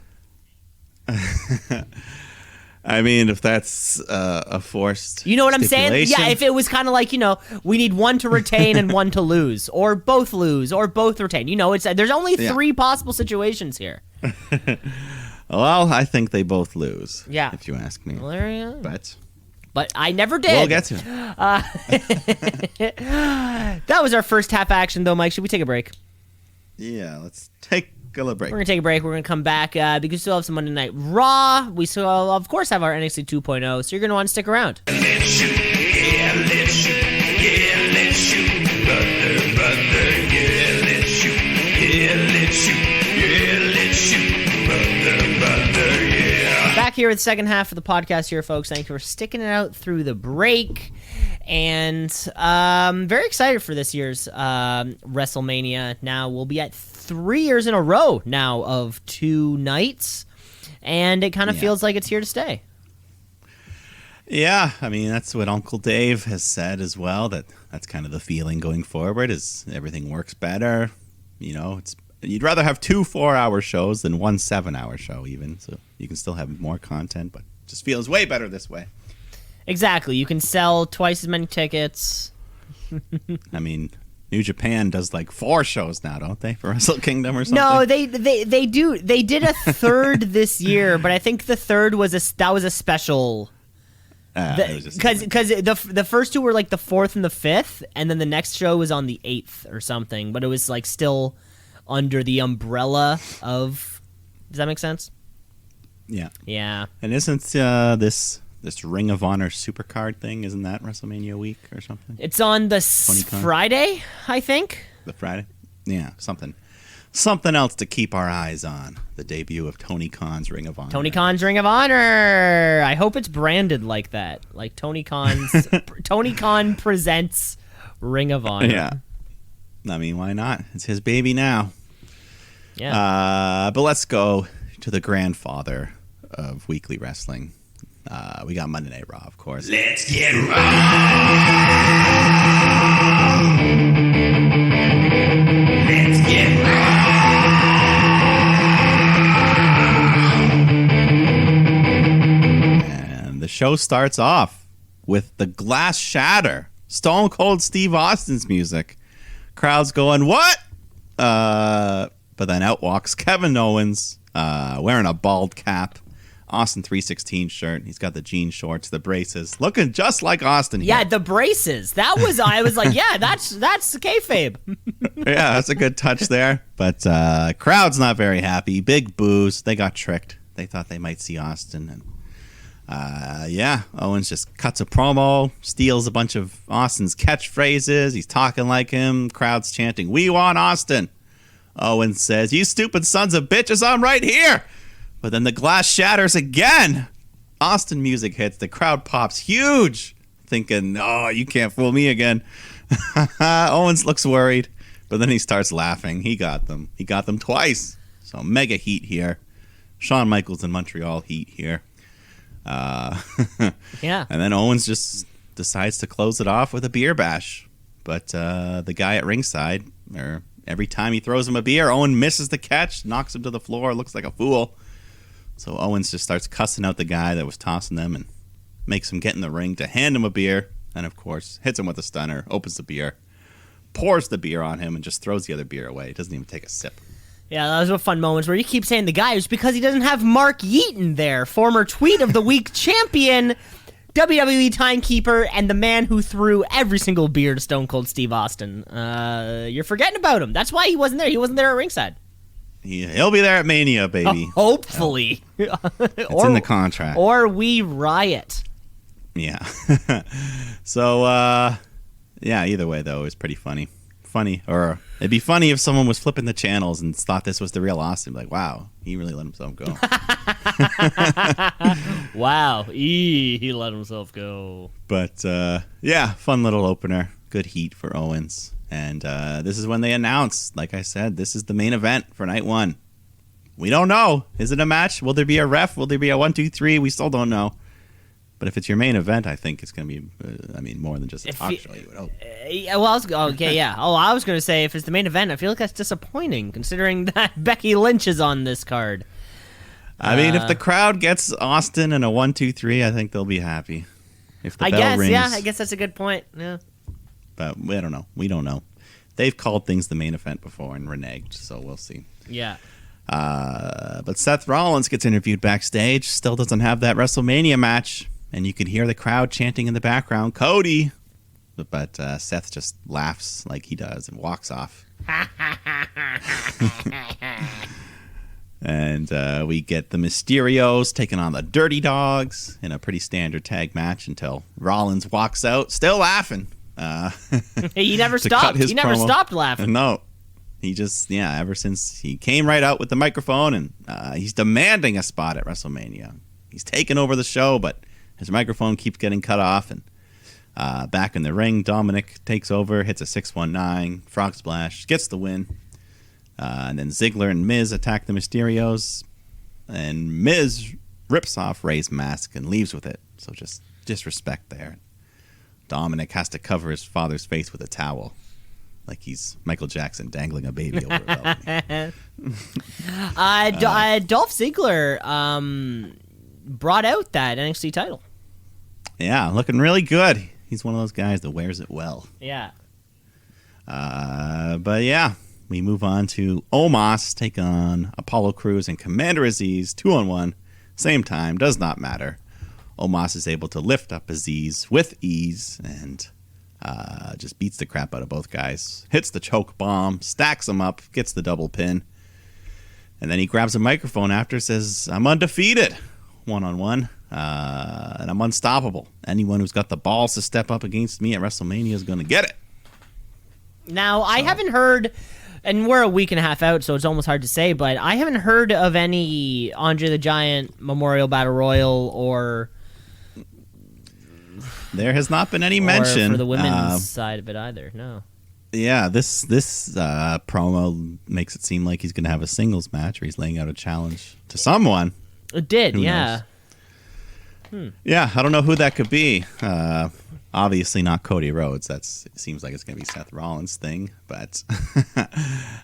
Speaker 1: I mean, if that's a forced
Speaker 2: You know what I'm saying? Yeah, if it was kind of like, you know, we need one to retain and one to lose, or both retain. You know, there's only 3 possible situations here.
Speaker 1: Well, I think they both lose.
Speaker 2: Yeah.
Speaker 1: If you ask me.
Speaker 2: Well, there you go.
Speaker 1: But
Speaker 2: I never did.
Speaker 1: We'll get to it.
Speaker 2: That was our first half action, though, Mike. Should we take a break?
Speaker 1: Yeah, let's take a little break.
Speaker 2: We're going to take a break. We're going to come back because we still have some Monday Night Raw. We still, of course, have our NXT 2.0, so you're going to want to stick around.
Speaker 5: Let's shoot, yeah, let's shoot, yeah, let's shoot, brother, yeah, let's shoot, yeah, let's shoot, yeah, let's shoot, brother, yeah.
Speaker 2: here with the second half of the podcast here, folks. Thank you for sticking it out through the break. And very excited for this year's WrestleMania. Now, we'll be at 3 years in a row now of 2 nights. And it kind of feels like it's here to stay.
Speaker 1: Yeah, I mean, that's what Uncle Dave has said as well, that's kind of the feeling going forward, is everything works better. You know, you'd rather have 2 4-hour shows than 1 7-hour show even, so you can still have more content, but it just feels way better this way.
Speaker 2: Exactly. You can sell twice as many tickets.
Speaker 1: I mean, New Japan does like 4 shows now, don't they, for Wrestle Kingdom or something?
Speaker 2: No, they do. They did a third this year, but I think the third was a special. Because the first 2 were like the 4th and the 5th, and then the next show was on the 8th or something, but it was like still under the umbrella of. Does that make sense?
Speaker 1: Yeah.
Speaker 2: Yeah.
Speaker 1: And isn't this Ring of Honor Supercard thing, isn't that WrestleMania week or something?
Speaker 2: It's on the Friday, I think.
Speaker 1: The Friday? Yeah, something else to keep our eyes on. The debut of Tony Khan's Ring of Honor.
Speaker 2: Tony Khan's Ring of Honor. I hope it's branded like that. Like Tony Khan's Tony Khan presents Ring of Honor.
Speaker 1: Yeah. I mean, why not? It's his baby now.
Speaker 2: Yeah.
Speaker 1: But let's go to the grandfather of weekly wrestling. We got Monday Night Raw, of course.
Speaker 5: Let's get raw. Let's get raw.
Speaker 1: And the show starts off with the glass shatter. Stone Cold Steve Austin's music. Crowd's going, what? But then out walks Kevin Owens, wearing a bald cap. Austin 316 shirt. He's got the jean shorts, the braces, looking just like Austin.
Speaker 2: Yeah,
Speaker 1: here.
Speaker 2: the braces. I was like, yeah, that's the kayfabe.
Speaker 1: Yeah, that's a good touch there. But crowd's not very happy. Big boos. They got tricked. They thought they might see Austin. And Owens just cuts a promo, steals a bunch of Austin's catchphrases. He's talking like him. Crowd's chanting, "We want Austin." Owens says, "You stupid sons of bitches, I'm right here." But then the glass shatters again. Austin music hits. The crowd pops huge, thinking, "Oh, you can't fool me again." Owens looks worried, but then he starts laughing. He got them. He got them twice. So mega heat here. Shawn Michaels in Montreal heat here.
Speaker 2: Yeah.
Speaker 1: And then Owens just decides to close it off with a beer bash. But the guy at ringside, every time he throws him a beer, Owen misses the catch, knocks him to the floor, looks like a fool. So Owens just starts cussing out the guy that was tossing them and makes him get in the ring to hand him a beer. And, of course, hits him with a stunner, opens the beer, pours the beer on him, and just throws the other beer away. He doesn't even take a sip.
Speaker 2: Yeah, those were fun moments where you keep saying the guy is because he doesn't have Mark Yeaton there, former Tweet of the Week champion, WWE timekeeper, and the man who threw every single beer to Stone Cold Steve Austin. You're forgetting about him. That's why he wasn't there. He wasn't there at ringside.
Speaker 1: He'll be there at Mania, baby.
Speaker 2: Hopefully.
Speaker 1: It's in the contract.
Speaker 2: Or we riot.
Speaker 1: Yeah. So, either way, though, it was pretty funny. Or it'd be funny if someone was flipping the channels and thought this was the real Austin. Like, wow, he really let himself go.
Speaker 2: Wow. He let himself go.
Speaker 1: But, fun little opener. Good heat for Owens. And this is when they announce, like I said, this is the main event for night 1. We don't know. Is it a match? Will there be a ref? Will there be a 1, 2, 3? We still don't know. But if it's your main event, I think it's going to be, more than just a talk show, you would hope.
Speaker 2: I was going to say, if it's the main event, I feel like that's disappointing, considering that Becky Lynch is on this card.
Speaker 1: I mean, if the crowd gets Austin in a 1, 2, 3, I think they'll be happy. If the bell rings.
Speaker 2: Yeah, I guess that's a good point. Yeah.
Speaker 1: But I don't know. We don't know. They've called things the main event before and reneged, so we'll see.
Speaker 2: Yeah.
Speaker 1: But Seth Rollins gets interviewed backstage, still doesn't have that WrestleMania match, and you can hear the crowd chanting in the background, "Cody!" But Seth just laughs like he does and walks off. And we get the Mysterios taking on the Dirty Dogs in a pretty standard tag match until Rollins walks out, still laughing.
Speaker 2: He never stopped. He never stopped laughing.
Speaker 1: No. He just, ever since he came right out with the microphone, and he's demanding a spot at WrestleMania. He's taking over the show, but his microphone keeps getting cut off. And back in the ring, Dominic takes over, hits a 619, frog splash, gets the win. And then Ziggler and Miz attack the Mysterios. And Miz rips off Ray's mask and leaves with it. So just disrespect there. Dominic has to cover his father's face with a towel. Like he's Michael Jackson dangling a baby over a balcony.
Speaker 2: Dolph Ziggler brought out that NXT title.
Speaker 1: Yeah, looking really good. He's one of those guys that wears it well.
Speaker 2: Yeah.
Speaker 1: But yeah, we move on to Omos take on Apollo Crews and Commander Aziz 2-on-1. Same time, does not matter. Omos is able to lift up Aziz with ease and just beats the crap out of both guys. Hits the choke bomb, stacks them up, gets the double pin. And then he grabs a microphone after, says, I'm undefeated, 1-on-1, and I'm unstoppable. Anyone who's got the balls to step up against me at WrestleMania is going to get it.
Speaker 2: Now, I haven't heard, and we're a week and a half out, so it's almost hard to say, but I haven't heard of any Andre the Giant Memorial Battle Royal or...
Speaker 1: There has not been any mention
Speaker 2: for the women's side of it either. No.
Speaker 1: Yeah, this promo makes it seem like he's going to have a singles match, or he's laying out a challenge to someone.
Speaker 2: It did,
Speaker 1: Who
Speaker 2: yeah.
Speaker 1: knows? Yeah, I don't know who that could be. Obviously not Cody Rhodes. It seems like it's going to be Seth Rollins' thing, but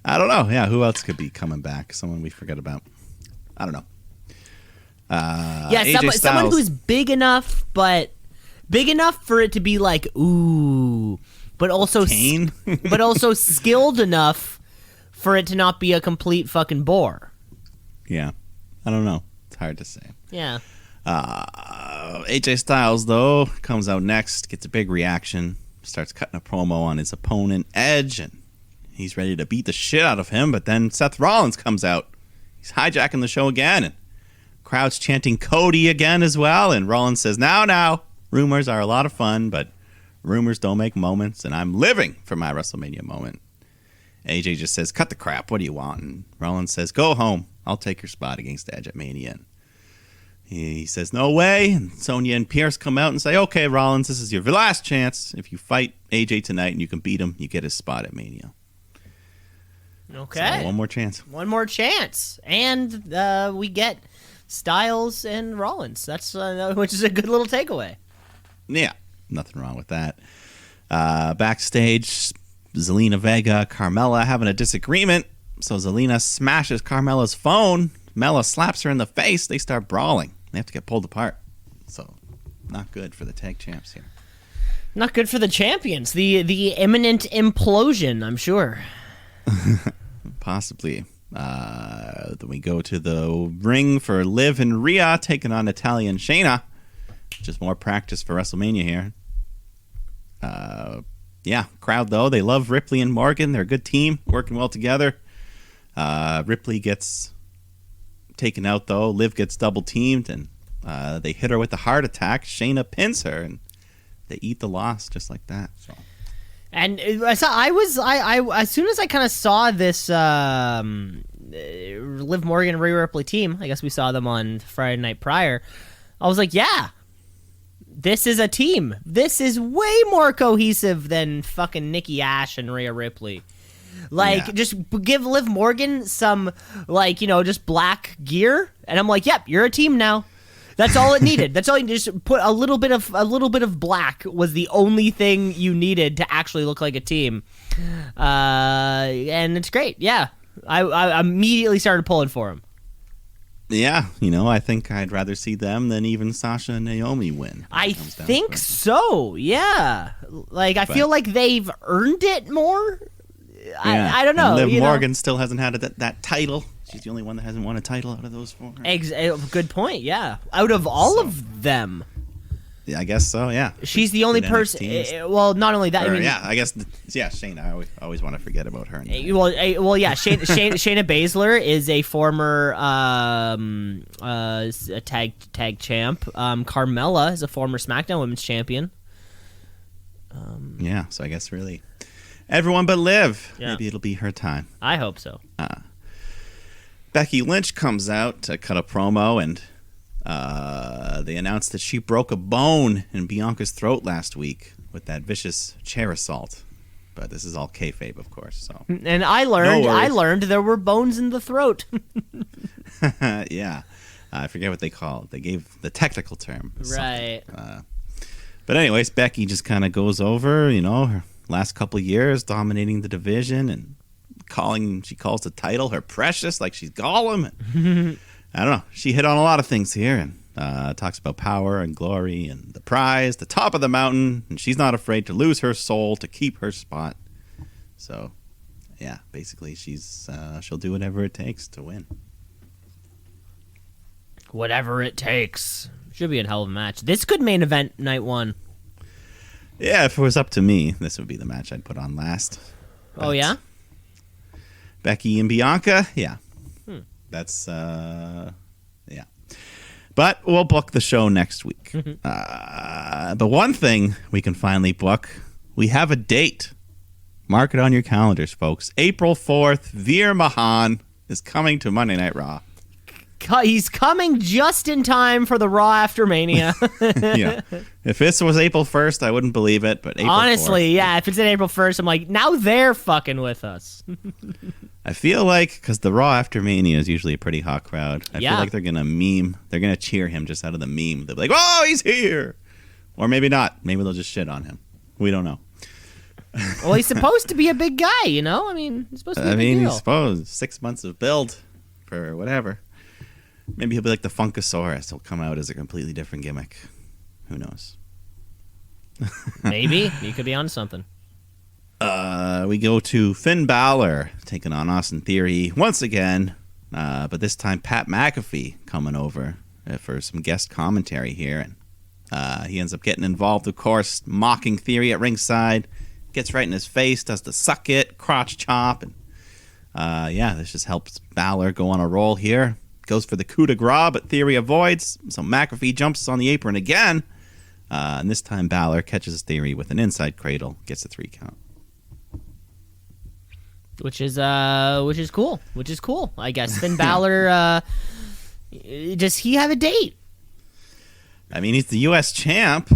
Speaker 1: I don't know. Yeah, who else could be coming back? Someone we forget about. I don't know.
Speaker 2: Someone who's big enough, but big enough for it to be like, ooh, but also
Speaker 1: Kane?
Speaker 2: but also skilled enough for it to not be a complete fucking bore.
Speaker 1: Yeah, I don't know. It's hard to say.
Speaker 2: Yeah.
Speaker 1: AJ Styles, though, comes out next, gets a big reaction, starts cutting a promo on his opponent, Edge, and he's ready to beat the shit out of him, but then Seth Rollins comes out. He's hijacking the show again, and crowd's chanting Cody again as well, and Rollins says, now, rumors are a lot of fun, but rumors don't make moments, and I'm living for my WrestleMania moment. AJ just says, cut the crap, what do you want? And Rollins says, go home, I'll take your spot against Edge at Mania. And he says, no way. And Sonya and Pierce come out and say, okay, Rollins, this is your last chance. If you fight AJ tonight and you can beat him, you get his spot at Mania.
Speaker 2: Okay.
Speaker 1: So one more chance.
Speaker 2: One more chance. And we get Styles and Rollins. That's which is a good little takeaway.
Speaker 1: Yeah, nothing wrong with that. Backstage, Zelina Vega, Carmella having a disagreement. So Zelina smashes Carmella's phone. Mella slaps her in the face. They start brawling. They have to get pulled apart. So, not good for the tag champs here.
Speaker 2: Not good for the champions. The imminent implosion, I'm sure.
Speaker 1: Possibly. Then we go to the ring for Liv and Rhea taking on Natalya and Shayna. Just more practice for WrestleMania here. Crowd though, they love Ripley and Morgan. They're a good team, working well together. Ripley gets taken out though. Liv gets double teamed, and they hit her with the heart attack. Shayna pins her, and they eat the loss just like that. So.
Speaker 2: And as soon as I kind of saw this Liv Morgan and Rhea Ripley team, I guess we saw them on Friday night prior, I was like, yeah, this is a team. This is way more cohesive than fucking Nikki Ash and Rhea Ripley. Just give Liv Morgan some, just black gear, and I'm like, yep, you're a team now. That's all it needed. That's all you just put a little bit of black was the only thing you needed to actually look like a team, and it's great. Yeah, I immediately started pulling for him.
Speaker 1: Yeah, I think I'd rather see them than even Sasha and Naomi win.
Speaker 2: I think so. Yeah, I feel like they've earned it more.
Speaker 1: Yeah.
Speaker 2: I don't know.
Speaker 1: And Liv Morgan still hasn't had that title. She's the only one that hasn't won a title out of those four.
Speaker 2: Good point, yeah. Out of all of them.
Speaker 1: Yeah, I guess so, yeah.
Speaker 2: She's the only person... well, not only that...
Speaker 1: I guess... Shayna. I always want to forget about her.
Speaker 2: Yeah. Shayna Baszler is a former tag champ. Carmella is a former SmackDown Women's Champion.
Speaker 1: So I guess really... Everyone but Liv.
Speaker 2: Yeah.
Speaker 1: Maybe it'll be her time.
Speaker 2: I hope so.
Speaker 1: Becky Lynch comes out to cut a promo, and They announced that she broke a bone in Bianca's throat last week with that vicious chair assault. But this is all kayfabe, of course. So.
Speaker 2: And I learned there were bones in the throat.
Speaker 1: Yeah. I forget what they call it. They gave the technical term.
Speaker 2: Right.
Speaker 1: But anyways, Becky just kind of goes over, her last couple of years dominating the division and she calls the title her precious, like she's Gollum. I don't know. She hit on a lot of things here and talks about power and glory and the prize, the top of the mountain, and she's not afraid to lose her soul to keep her spot. So, yeah, basically she'll do whatever it takes to win.
Speaker 2: Whatever it takes. Should be a hell of a match. This could main event night one.
Speaker 1: Yeah, if it was up to me, this would be the match I'd put on last.
Speaker 2: Oh, yeah?
Speaker 1: Becky and Bianca, yeah. That's, yeah. But we'll book the show next week. But one thing we can finally book, we have a date. Mark it on your calendars, folks. April 4th, Veer Mahan is coming to Monday Night Raw.
Speaker 2: He's coming just in time for the Raw after Mania.
Speaker 1: Yeah. If this was April 1st, I wouldn't believe it, but April
Speaker 2: Honestly,
Speaker 1: 4th,
Speaker 2: yeah, if it's in April 1st, I'm like, now they're fucking with us.
Speaker 1: I feel like, because the Raw after Mania is usually a pretty hot crowd, I feel like they're going to meme. They're going to cheer him just out of the meme. They'll be like, oh, he's here. Or maybe not. Maybe they'll just shit on him. We don't know.
Speaker 2: Well, he's supposed to be a big guy, I mean, he's supposed to be a big deal.
Speaker 1: He's supposed 6 months of build for whatever. Maybe he'll be like the Funkasaurus. He'll come out as a completely different gimmick. Who knows?
Speaker 2: Maybe. He could be on something.
Speaker 1: We go to Finn Balor taking on Austin Theory once again. But this time Pat McAfee coming over for some guest commentary here. And he ends up getting involved, of course, mocking Theory at ringside. Gets right in his face, does the suck it, crotch chop. And this just helps Balor go on a roll here. Goes for the coup de grace, but Theory avoids. So McAfee jumps on the apron again. And this time Balor catches Theory with an inside cradle. Gets a 3 count.
Speaker 2: Which is cool. I guess Finn Balor, does he have a date?
Speaker 1: I mean, he's the U.S. champ.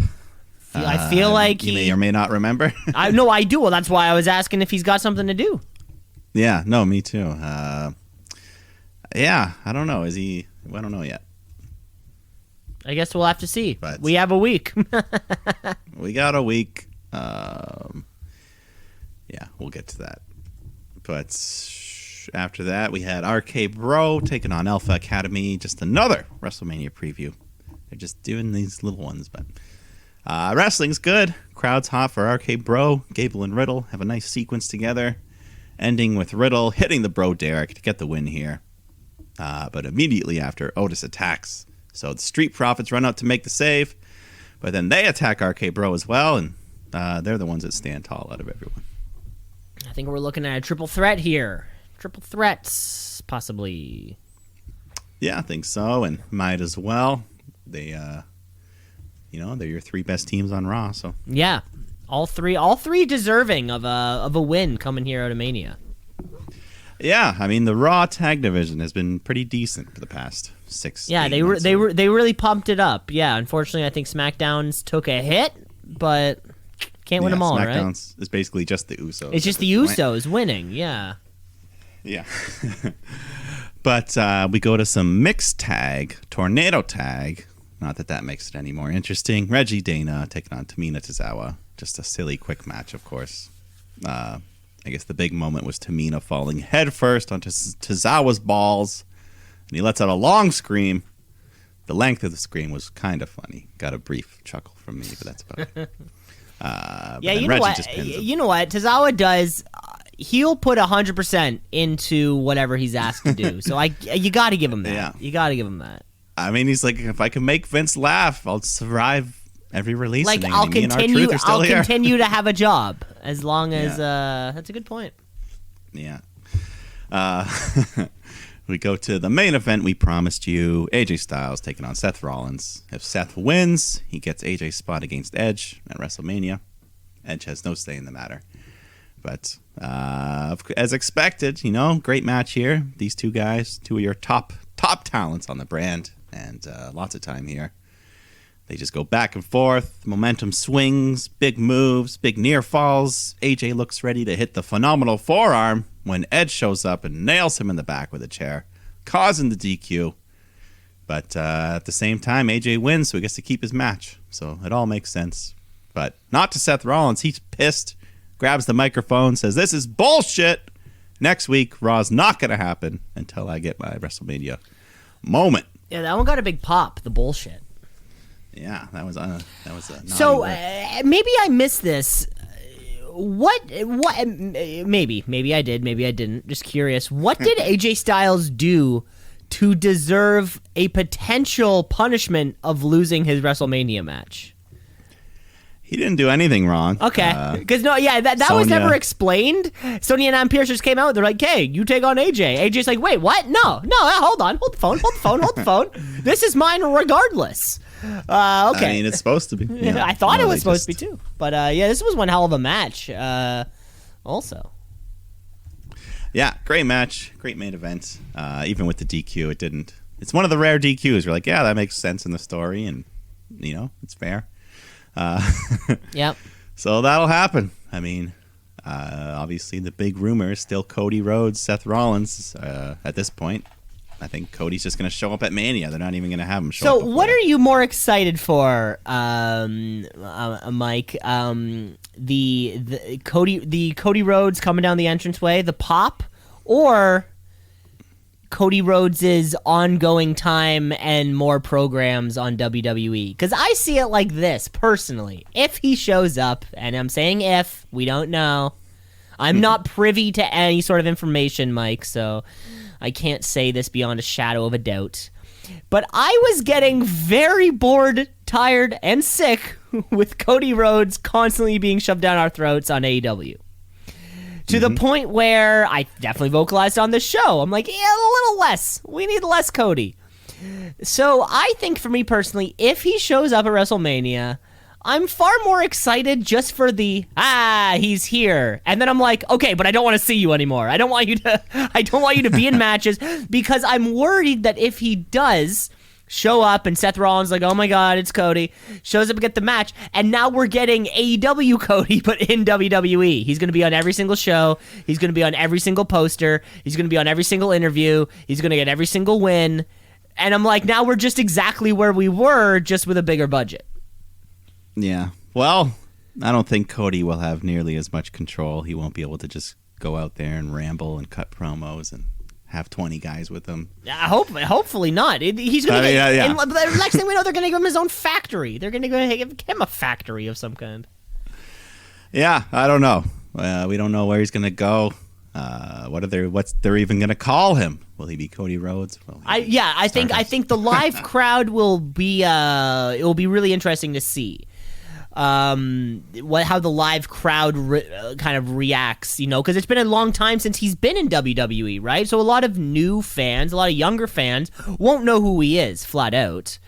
Speaker 2: I feel like
Speaker 1: you may or may not remember.
Speaker 2: I do. Well, that's why I was asking if he's got something to do.
Speaker 1: Yeah, no, me too. Yeah, I don't know. Is he? I don't know yet.
Speaker 2: I guess we'll have to see.
Speaker 1: But
Speaker 2: we have a week.
Speaker 1: We got a week. Yeah, we'll get to that. But after that, we had RK Bro taking on Alpha Academy. Just another WrestleMania preview. They're just doing these little ones, but wrestling's good. Crowd's hot for RK Bro. Gable and Riddle have a nice sequence together, ending with Riddle hitting the Bro Derek to get the win here. But immediately after, Otis attacks. So the Street Profits run out to make the save, but then they attack RK Bro as well, and they're the ones that stand tall out of everyone.
Speaker 2: I think we're looking at a triple threat here. Triple threats, possibly.
Speaker 1: Yeah, I think so, and might as well. They, they're your 3 best teams on Raw. So
Speaker 2: yeah, all three deserving of a win coming here out of Mania.
Speaker 1: Yeah, I mean the Raw tag division has been pretty decent for the past 6.
Speaker 2: Yeah, they really pumped it up. Yeah, unfortunately, I think SmackDown's took a hit, but can't win them all, right?
Speaker 1: SmackDown's is basically just the Usos.
Speaker 2: It's just the Usos winning. Yeah.
Speaker 1: Yeah. But we go to some mixed tag, tornado tag. Not that makes it any more interesting. Reggie Dana taking on Tamina Tozawa. Just a silly, quick match, of course. I guess the big moment was Tamina falling headfirst onto Tozawa's balls, and he lets out a long scream. The length of the scream was kind of funny. Got a brief chuckle from me, but that's about it.
Speaker 2: Yeah, you know what? You know what? Tozawa does. He'll put 100% into whatever he's asked to do. So you got to give him that.
Speaker 1: Yeah.
Speaker 2: You got to give him that.
Speaker 1: I mean, he's like, if I can make Vince laugh, I'll survive every release.
Speaker 2: Like I'll continue to have a job as long as that's a good point.
Speaker 1: Yeah. We go to the main event we promised you. AJ Styles taking on Seth Rollins. If Seth wins, he gets AJ's spot against Edge at WrestleMania. Edge has no say in the matter. But as expected, great match here. These two guys, 2 of your top talents on the brand. and lots of time here. They just go back and forth. Momentum swings, big moves, big near falls. AJ looks ready to hit the phenomenal forearm when Edge shows up and nails him in the back with a chair, causing the DQ. But at the same time, AJ wins, so he gets to keep his match. So it all makes sense. But not to Seth Rollins. He's pissed, grabs the microphone, says, "This is bullshit. Next week, Raw's not going to happen until I get my WrestleMania moment."
Speaker 2: Yeah, that one got a big pop, the bullshit.
Speaker 1: Yeah, that was a
Speaker 2: So maybe I missed this. What? Maybe I did. Maybe I didn't. Just curious. What did AJ Styles do to deserve a potential punishment of losing his WrestleMania match?
Speaker 1: He didn't do anything wrong.
Speaker 2: Okay, because that was never explained. Sonya and Adam Pearce just came out. They're like, "Hey, you take on AJ." AJ's like, "Wait, what? No, hold on, hold the phone. This is mine regardless." Okay.
Speaker 1: I mean, it's supposed to be.
Speaker 2: Yeah. I thought it was supposed to be too. But this was one hell of a match. Also.
Speaker 1: Yeah, great match, great main event. Even with the DQ, it didn't. It's one of the rare DQs. We're like, yeah, that makes sense in the story, and it's fair.
Speaker 2: Yep.
Speaker 1: So that'll happen. I mean, obviously the big rumor is still Cody Rhodes, Seth Rollins. At this point, I think Cody's just going to show up at Mania. They're not even going to have him show up.
Speaker 2: So what are you more excited for, Mike? The Cody Rhodes coming down the entranceway, the pop, or Cody Rhodes' ongoing time and more programs on WWE? Because I see it like this, personally. If he shows up, and I'm saying if, we don't know. I'm not privy to any sort of information, Mike, so I can't say this beyond a shadow of a doubt. But I was getting very bored, tired, and sick with Cody Rhodes constantly being shoved down our throats on AEW. To the point where I definitely vocalized on the show. I'm like, yeah, a little less. We need less Cody. So I think for me personally, if he shows up at WrestleMania, I'm far more excited just for the, he's here. And then I'm like, okay, but I don't want to see you anymore. I don't want you to be in matches, because I'm worried that if he does show up and Seth Rollins like, oh my God, it's Cody, shows up and get the match, and now we're getting AEW Cody, but in WWE. He's going to be on every single show. He's going to be on every single poster. He's going to be on every single interview. He's going to get every single win. And I'm like, now we're just exactly where we were, just with a bigger budget.
Speaker 1: Yeah. Well, I don't think Cody will have nearly as much control. He won't be able to just go out there and ramble and cut promos and have 20 guys with him.
Speaker 2: Hopefully not. He's going to And the next thing we know, they're going to give him his own factory. They're going to give him a factory of some kind.
Speaker 1: Yeah, I don't know. We don't know where he's going to go. What's they're even going to call him? Will he be Cody Rhodes?
Speaker 2: I think the live crowd will be it will be really interesting to see how the live crowd kind of reacts, because it's been a long time since he's been in WWE, right? So a lot of new fans, a lot of younger fans won't know who he is flat out.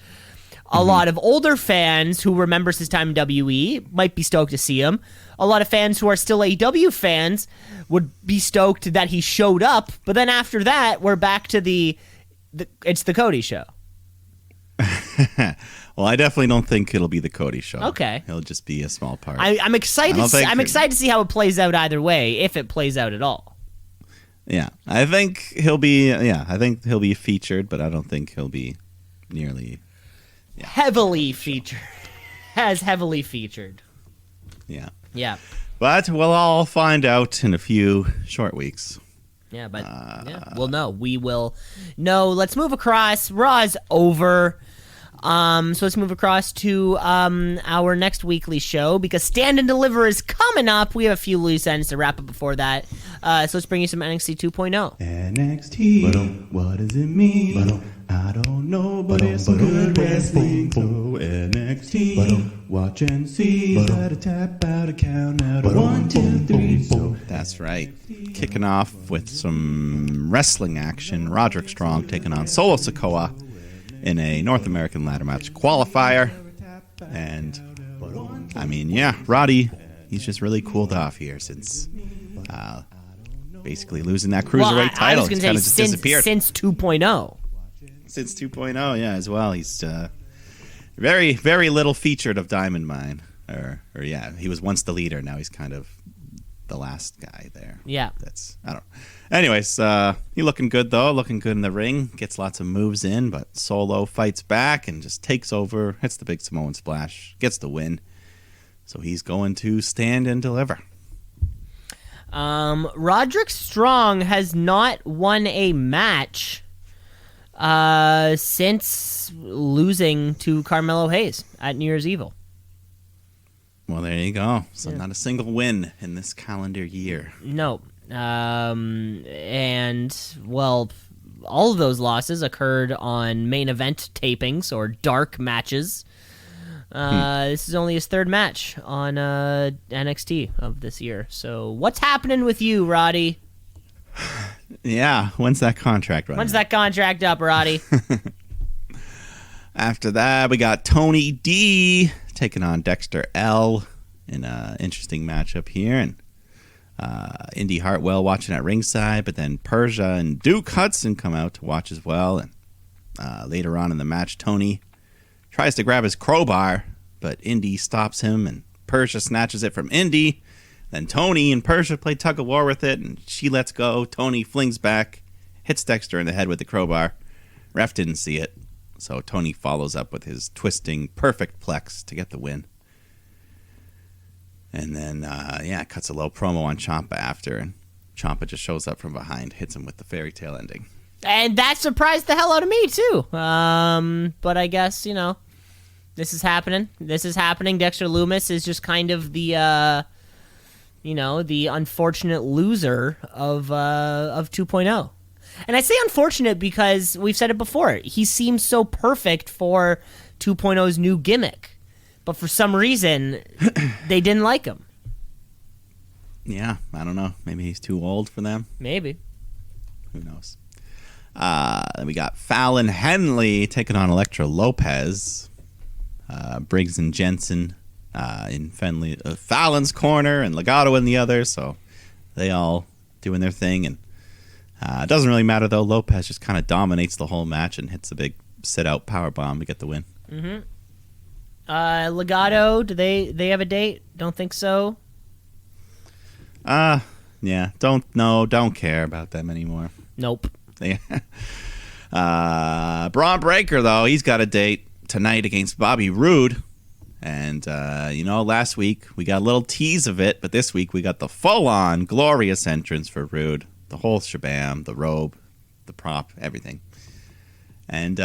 Speaker 2: A lot of older fans who remembers his time in WWE might be stoked to see him. A lot of fans who are still AEW fans would be stoked that he showed up. But then after that, we're back to it's the Cody show.
Speaker 1: Well, I definitely don't think it'll be the Cody show.
Speaker 2: Okay.
Speaker 1: It'll just be a small part.
Speaker 2: I'm excited. I'm excited to see how it plays out either way, if it plays out at all.
Speaker 1: Yeah, I think he'll be featured, but I don't think he'll be nearly
Speaker 2: heavily featured. Heavily featured.
Speaker 1: Yeah.
Speaker 2: Yeah.
Speaker 1: But we'll all find out in a few short weeks.
Speaker 2: Yeah, but we'll know. We will know. Let's move across. Raw's over. So let's move across to our next weekly show, because Stand and Deliver is coming up. We have a few loose ends to wrap up before that. So let's bring you some NXT 2.0.
Speaker 4: NXT, what does it mean? I don't know, but it's some good wrestling. So NXT, watch and see. Gotta tap out a count out of 1, 2, 3. So
Speaker 1: that's right. Kicking off with some wrestling action. Roderick Strong taking on Solo Sikoa in a North American ladder match qualifier. And, I mean, Roddy, he's just really cooled off here since basically losing that Cruiserweight title.
Speaker 2: I was going to say
Speaker 1: just disappeared.
Speaker 2: Since 2.0.
Speaker 1: Since 2.0, yeah, as well. He's very, very little featured of Diamond Mine. Or yeah, he was once the leader. Now he's kind of the last guy there.
Speaker 2: Yeah.
Speaker 1: I don't know. Anyways, he looking good, though. Looking good in the ring. Gets lots of moves in, but Solo fights back and just takes over. Hits the big Samoan splash. Gets the win. So he's going to stand and deliver.
Speaker 2: Roderick Strong has not won a match since losing to Carmelo Hayes at New Year's Evil.
Speaker 1: Well, there you go. So not a single win in this calendar year.
Speaker 2: No. And, well, all of those losses occurred on main event tapings or dark matches. This is only his third match on NXT of this year. So what's happening with you, Roddy?
Speaker 1: Yeah, when's that contract running?
Speaker 2: When's that contract up, Roddy?
Speaker 1: After that, we got Tony D taking on Dexter L in an interesting matchup here. And Indy Hartwell watching at ringside, but then Persia and Duke Hudson come out to watch as well. And later on in the match, Tony tries to grab his crowbar, but Indy stops him, and Persia snatches it from Indy. Then Tony and Persia play tug of war with it, and she lets go. Tony flings back, hits Dexter in the head with the crowbar. Ref didn't see it, so Tony follows up with his twisting perfect plex to get the win. And then, cuts a low promo on Ciampa after, and Ciampa just shows up from behind, hits him with the fairy tale ending.
Speaker 2: And that surprised the hell out of me, too. But I guess, this is happening. Dexter Lumis is just kind of the, the unfortunate loser of 2.0. And I say unfortunate because we've said it before. He seems so perfect for 2.0's new gimmick. But for some reason, they didn't like him.
Speaker 1: Yeah, I don't know. Maybe he's too old for them.
Speaker 2: Maybe.
Speaker 1: Who knows? Then we got Fallon Henley taking on Elektra Lopez. Briggs and Jensen in Fallon's corner and Legato in the other. So they all doing their thing. And it doesn't really matter, though. Lopez just kind of dominates the whole match and hits a big sit-out powerbomb to get the win.
Speaker 2: Mm-hmm. Legato, do they have a date? Don't think so.
Speaker 1: Yeah, don't care about them anymore.
Speaker 2: Nope.
Speaker 1: Braun Breaker, though, he's got a date tonight against Bobby Roode. And, last week we got a little tease of it, but this week we got the full-on glorious entrance for Roode. The whole shabam, the robe, the prop, everything. And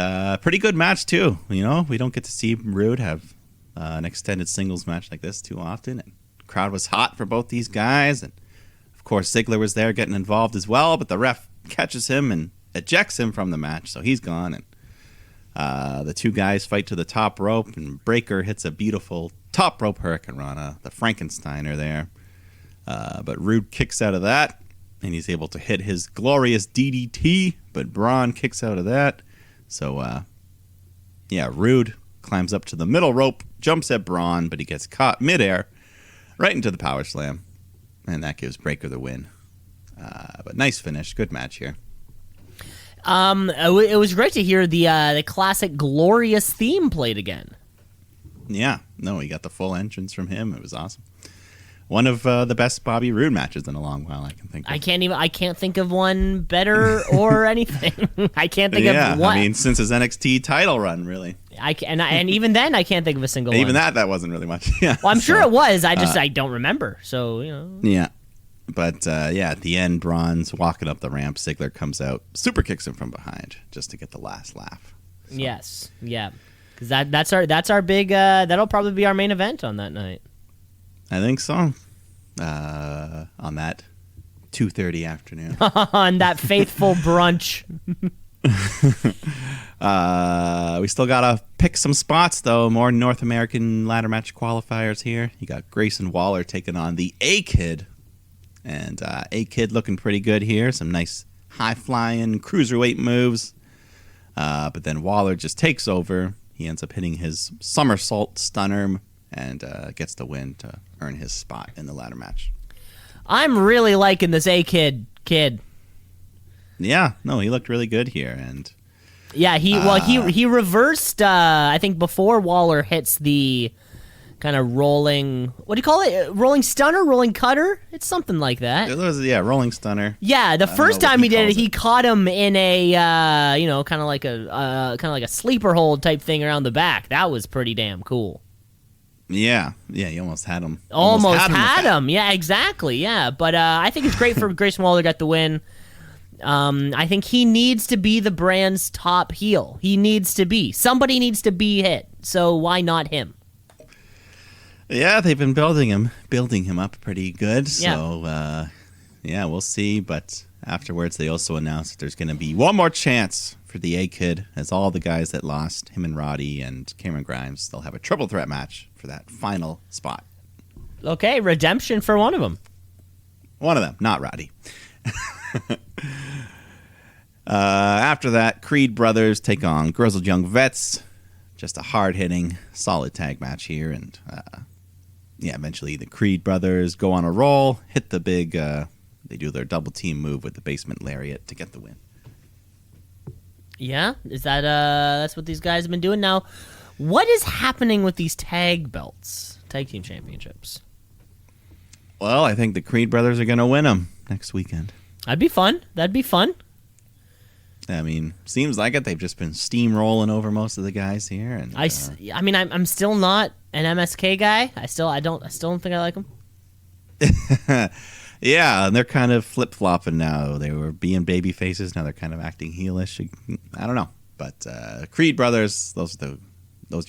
Speaker 1: pretty good match, too. We don't get to see Roode have an extended singles match like this too often. And the crowd was hot for both these guys. And, of course, Ziggler was there getting involved as well, but the ref catches him and ejects him from the match, so he's gone. And the two guys fight to the top rope, and Breaker hits a beautiful top rope hurricanrana, the Frankensteiner there. But Roode kicks out of that, and he's able to hit his glorious DDT, but Braun kicks out of that. So, Roode climbs up to the middle rope, jumps at Braun, but he gets caught midair right into the power slam, and that gives Breaker the win. But nice finish, good match here.
Speaker 2: It was great to hear the classic glorious theme played again.
Speaker 1: Yeah, no, he got the full entrance from him. It was awesome. One of the best Bobby Roode matches in a long while I can think of.
Speaker 2: I can't think of one better or anything. I can't think of one.
Speaker 1: I mean, since his NXT title run, really.
Speaker 2: And even then, I can't think of a single one.
Speaker 1: Even that wasn't really much. Yeah.
Speaker 2: Well, I'm sure it was. I don't remember. So,
Speaker 1: Yeah. But, at the end, Braun's walking up the ramp. Ziggler comes out, super kicks him from behind just to get the last laugh. So.
Speaker 2: Yes. Yeah. Because that's our big, that'll probably be our main event on that night.
Speaker 1: I think so. On that 2:30 afternoon.
Speaker 2: On that faithful brunch.
Speaker 1: We still got to pick some spots, though. More North American ladder match qualifiers here. You got Grayson Waller taking on the A-Kid. And A-Kid looking pretty good here. Some nice high-flying cruiserweight moves. But then Waller just takes over. He ends up hitting his somersault stunner and gets the win to earn his spot in the ladder match.
Speaker 2: I'm really liking this A-Kid kid.
Speaker 1: Yeah, no, he looked really good here. And
Speaker 2: Yeah, he reversed. I think before Waller hits the kind of rolling. What do you call it? Rolling stunner, rolling cutter. It's something like that.
Speaker 1: Rolling stunner.
Speaker 2: Yeah, the first time he did it, he
Speaker 1: calls
Speaker 2: caught him in a kind of like a sleeper hold type thing around the back. That was pretty damn cool.
Speaker 1: Yeah, you almost had him.
Speaker 2: Almost had him. Yeah, exactly. Yeah, but I think it's great for Grayson Waller to get the win. I think he needs to be the brand's top heel. He needs to be. Somebody needs to be hit. So why not him?
Speaker 1: Yeah, they've been building him up pretty good. So we'll see. But afterwards, they also announced that there's going to be one more chance for the A-Kid, as all the guys that lost, him and Roddy and Cameron Grimes, they'll have a triple threat match for that final spot.
Speaker 2: Okay, redemption for one of them.
Speaker 1: One of them, not Roddy. After that, Creed Brothers take on Grizzled Young Vets. Just a hard-hitting, solid tag match here. And eventually the Creed Brothers go on a roll, hit the big, they do their double team move with the basement lariat to get the win.
Speaker 2: Yeah, is that that's what these guys have been doing now? What is happening with these tag belts, tag team championships?
Speaker 1: Well, I think the Creed Brothers are going to win them next weekend.
Speaker 2: That'd be fun.
Speaker 1: I mean, seems like it. They've just been steamrolling over most of the guys here, and
Speaker 2: I'm still not an MSK guy. I still don't think I like them.
Speaker 1: Yeah, and they're kind of flip-flopping now. They were being baby faces, now they're kind of acting heelish. I don't know, but Creed Brothers, those are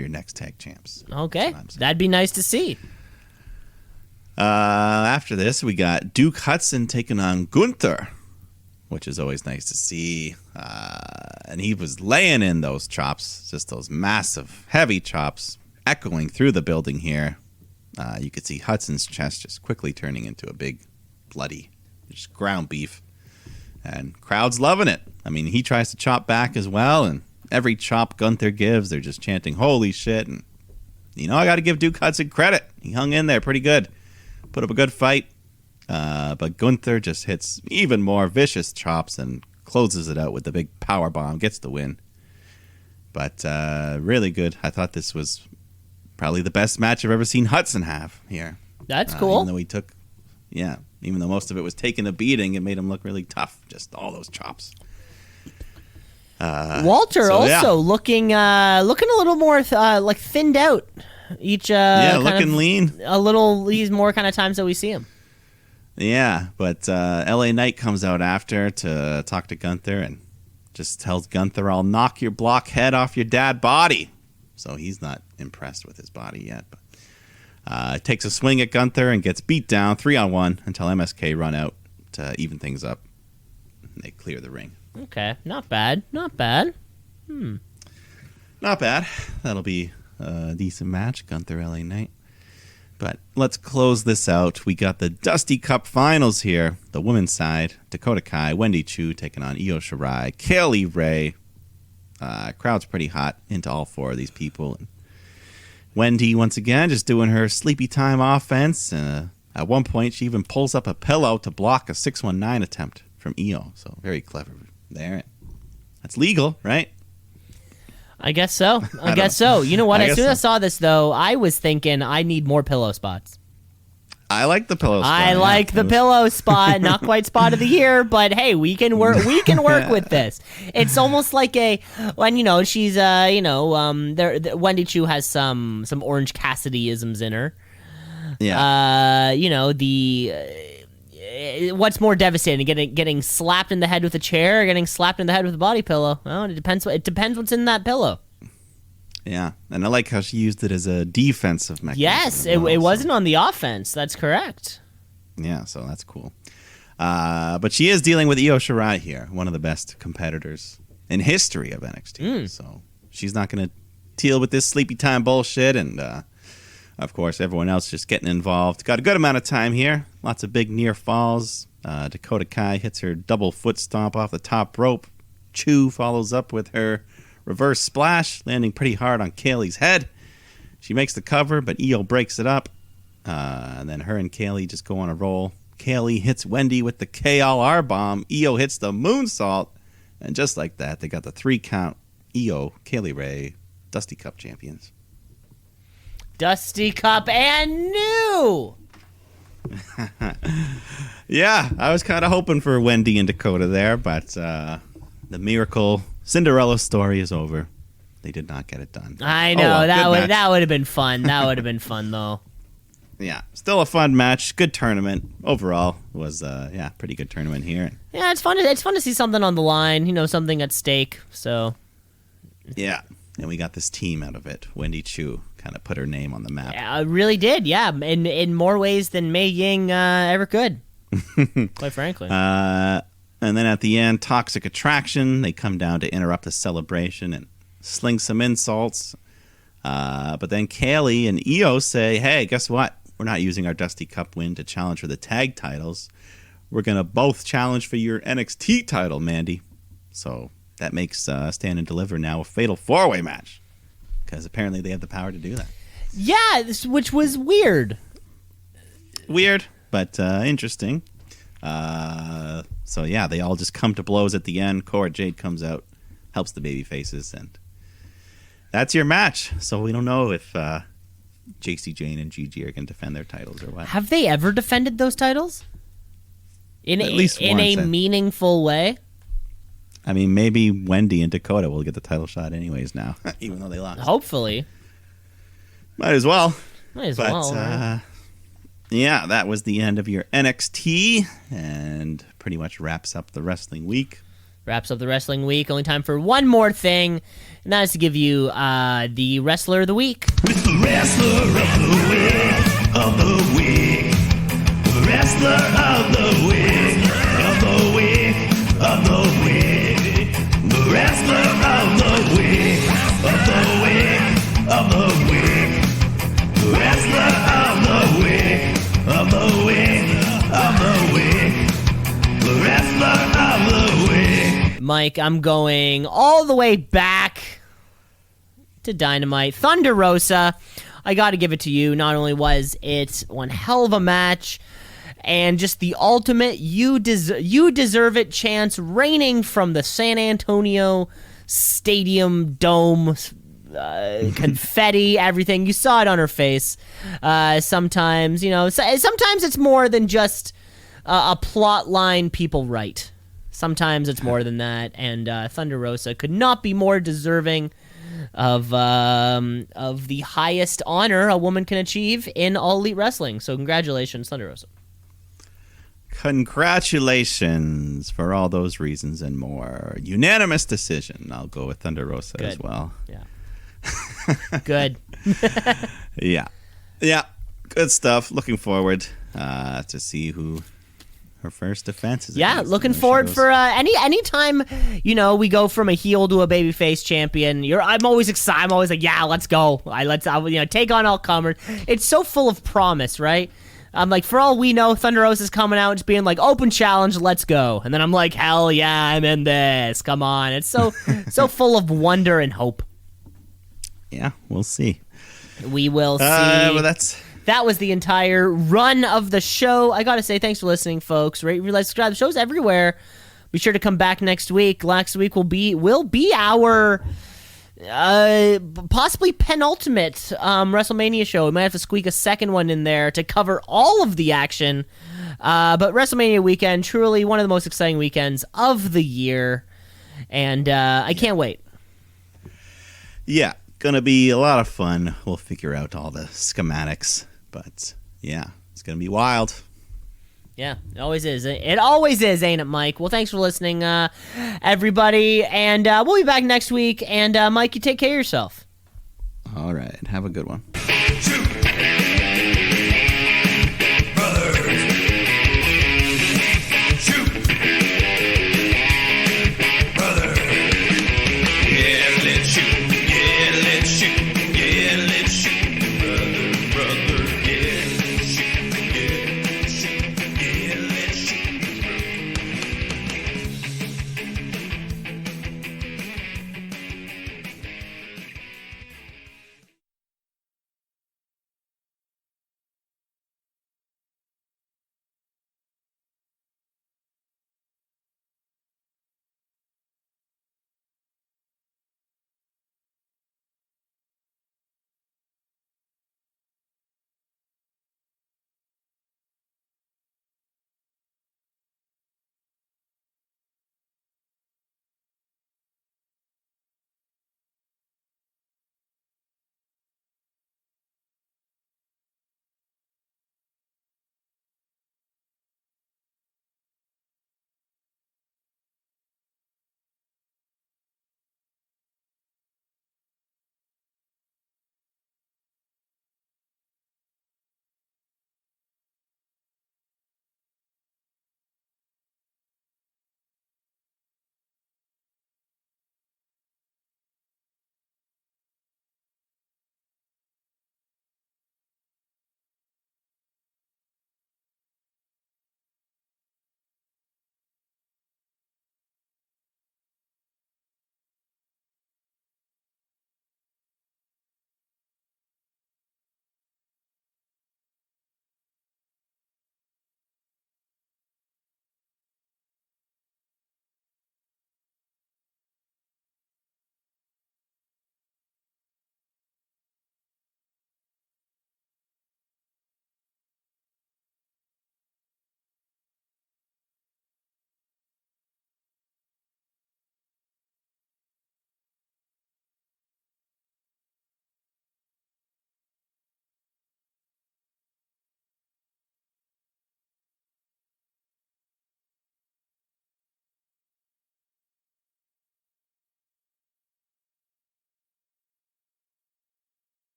Speaker 1: your next tag champs.
Speaker 2: Okay, that'd be nice to see.
Speaker 1: After this, we got Duke Hudson taking on Gunther, which is always nice to see. And he was laying in those chops, just those massive, heavy chops, echoing through the building here. You could see Hudson's chest just quickly turning into a big, bloody, just ground beef. And crowd's loving it. I mean, he tries to chop back as well, and every chop Gunther gives, they're just chanting, holy shit. And, I got to give Duke Hudson credit. He hung in there pretty good. Put up a good fight. But Gunther just hits even more vicious chops and closes it out with the big power bomb, gets the win. But really good. I thought this was probably the best match I've ever seen Hudson have here.
Speaker 2: That's cool.
Speaker 1: Even though most of it was taking a beating, it made him look really tough. Just all those chops.
Speaker 2: Walter looking a little more like thinned out.
Speaker 1: Looking lean.
Speaker 2: A little. He's more kind of times that we see him.
Speaker 1: Yeah, but LA Knight comes out after to talk to Gunther and just tells Gunther, I'll knock your blockhead off your dad body. So he's not impressed with his body yet. But takes a swing at Gunther and gets beat down 3-on-1 until MSK run out to even things up. And they clear the ring.
Speaker 2: Okay, not bad. Not bad.
Speaker 1: Not bad. That'll be a decent match, Gunther LA Knight. But let's close this out. We got the Dusty Cup Finals here. The women's side, Dakota Kai, Wendy Chu taking on Io Shirai, Kaylee Ray. Crowd's pretty hot into all four of these people. And Wendy, once again, just doing her sleepy time offense. At one point, she even pulls up a pillow to block a 619 attempt from Io. So very clever there. That's legal, right?
Speaker 2: I guess so. I guess so. You know what? As soon as I saw this, though, I was thinking I need more pillow spots.
Speaker 1: I like the pillow spot.
Speaker 2: I like the pillow spot. Not quite spot of the year, but hey, we can work. We can work with this. It's almost like when she's Wendy Chu has some Orange Cassidy-isms in her.
Speaker 1: Yeah.
Speaker 2: What's more devastating, getting slapped in the head with a chair or getting slapped in the head with a body pillow? Well, it depends what's in that pillow.
Speaker 1: Yeah, and I like how she used it as a defensive mechanism.
Speaker 2: Yes, it wasn't on the offense. That's correct.
Speaker 1: Yeah, so that's cool. But she is dealing with Io Shirai here, one of the best competitors in history of NXT. So she's not going to deal with this sleepy time bullshit, and of course, everyone else just getting involved. Got a good amount of time here. Lots of big near falls. Dakota Kai hits her double foot stomp off the top rope. Chu follows up with her reverse splash, landing pretty hard on Kaylee's head. She makes the cover, but Io breaks it up. And then her and Kaylee just go on a roll. Kaylee hits Wendy with the KLR bomb. Io hits the moonsault. And just like that, they got the 3 count Io, Kaylee Ray, Dusty Cup champions.
Speaker 2: Dusty Cup and new.
Speaker 1: Yeah, I was kind of hoping for Wendy and Dakota there, but the miracle Cinderella story is over. They did not get it done.
Speaker 2: I know,
Speaker 1: well,
Speaker 2: that would have been fun. That would have been fun, though.
Speaker 1: Yeah, still a fun match. Good tournament overall. It was pretty good tournament here.
Speaker 2: Yeah, it's fun. It's fun to see something on the line. Something at stake. So.
Speaker 1: Yeah, and we got this team out of it. Wendy Chu kind of put her name on the map.
Speaker 2: Yeah, it really did. Yeah, in more ways than Mei Ying ever could. Quite frankly.
Speaker 1: And then at the end, Toxic Attraction. They come down to interrupt the celebration and sling some insults. But then Kaylee and Io say, hey, guess what? We're not using our Dusty Cup win to challenge for the tag titles. We're going to both challenge for your NXT title, Mandy. So that makes Stand and Deliver now a fatal 4-way match. Because apparently they have the power to do that.
Speaker 2: Yeah, which was weird.
Speaker 1: Weird, but interesting. So yeah, they all just come to blows at the end. Cora Jade comes out, helps the baby faces, and that's your match. So we don't know if JC Jane and Gigi are going to defend their titles or what.
Speaker 2: Have they ever defended those titles? At least in
Speaker 1: once,
Speaker 2: a meaningful way?
Speaker 1: I mean, maybe Wendy and Dakota will get the title shot anyways now, even though they lost.
Speaker 2: Hopefully.
Speaker 1: Might as well.
Speaker 2: Right?
Speaker 1: Yeah, that was the end of your NXT, and pretty much wraps up the wrestling week.
Speaker 2: Wraps up the wrestling week. Only time for one more thing, and that is to give you the Wrestler of the Week.
Speaker 5: With the Wrestler of the Week, of the Week. Wrestler of the Week, of the Week, of the Week. The Wrestler of the Week, of the Week, of the Week. The Wrestler of the Week, of the Week, of the Week. The Wrestler of the Week.
Speaker 2: Mike, I'm going all the way back to Dynamite. Thunder Rosa, I got to give it to you. Not only was it one hell of a match, and just the ultimate you deserve it chance raining from the San Antonio Stadium dome, confetti, everything. You saw it on her face. Sometimes it's more than just a plot line people write. Sometimes it's more than that, and Thunder Rosa could not be more deserving of the highest honor a woman can achieve in All Elite Wrestling. So congratulations, Thunder Rosa.
Speaker 1: Congratulations for all those reasons and more. Unanimous decision. I'll go with Thunder Rosa as well.
Speaker 2: Yeah. Good.
Speaker 1: Yeah. Good stuff. Looking forward to see who her first defense is.
Speaker 2: Yeah, looking forward for anytime we go from a heel to a babyface champion. I'm always excited. I'm always like, yeah, let's go. Let's take on all comers. It's so full of promise, right? I'm like, for all we know, Thunder Rosa is coming out and just being like, open challenge, let's go. And then I'm like, hell yeah, I'm in this. Come on. It's so full of wonder and hope.
Speaker 1: Yeah, we'll see.
Speaker 2: We will see.
Speaker 1: But
Speaker 2: that was the entire run of the show. I gotta say, thanks for listening, folks. Rate, review, like, subscribe. The show's everywhere. Be sure to come back next week. Next week will be our possibly penultimate WrestleMania show. We might have to squeak a second one in there to cover all of the action. But WrestleMania weekend, truly one of the most exciting weekends of the year. And I can't wait.
Speaker 1: Yeah, gonna be a lot of fun. We'll figure out all the schematics. But yeah, it's gonna be wild.
Speaker 2: Yeah, it always is. It always is, ain't it, Mike? Well, thanks for listening, everybody. And we'll be back next week. And Mike, you take care of yourself.
Speaker 1: All right. Have a good one.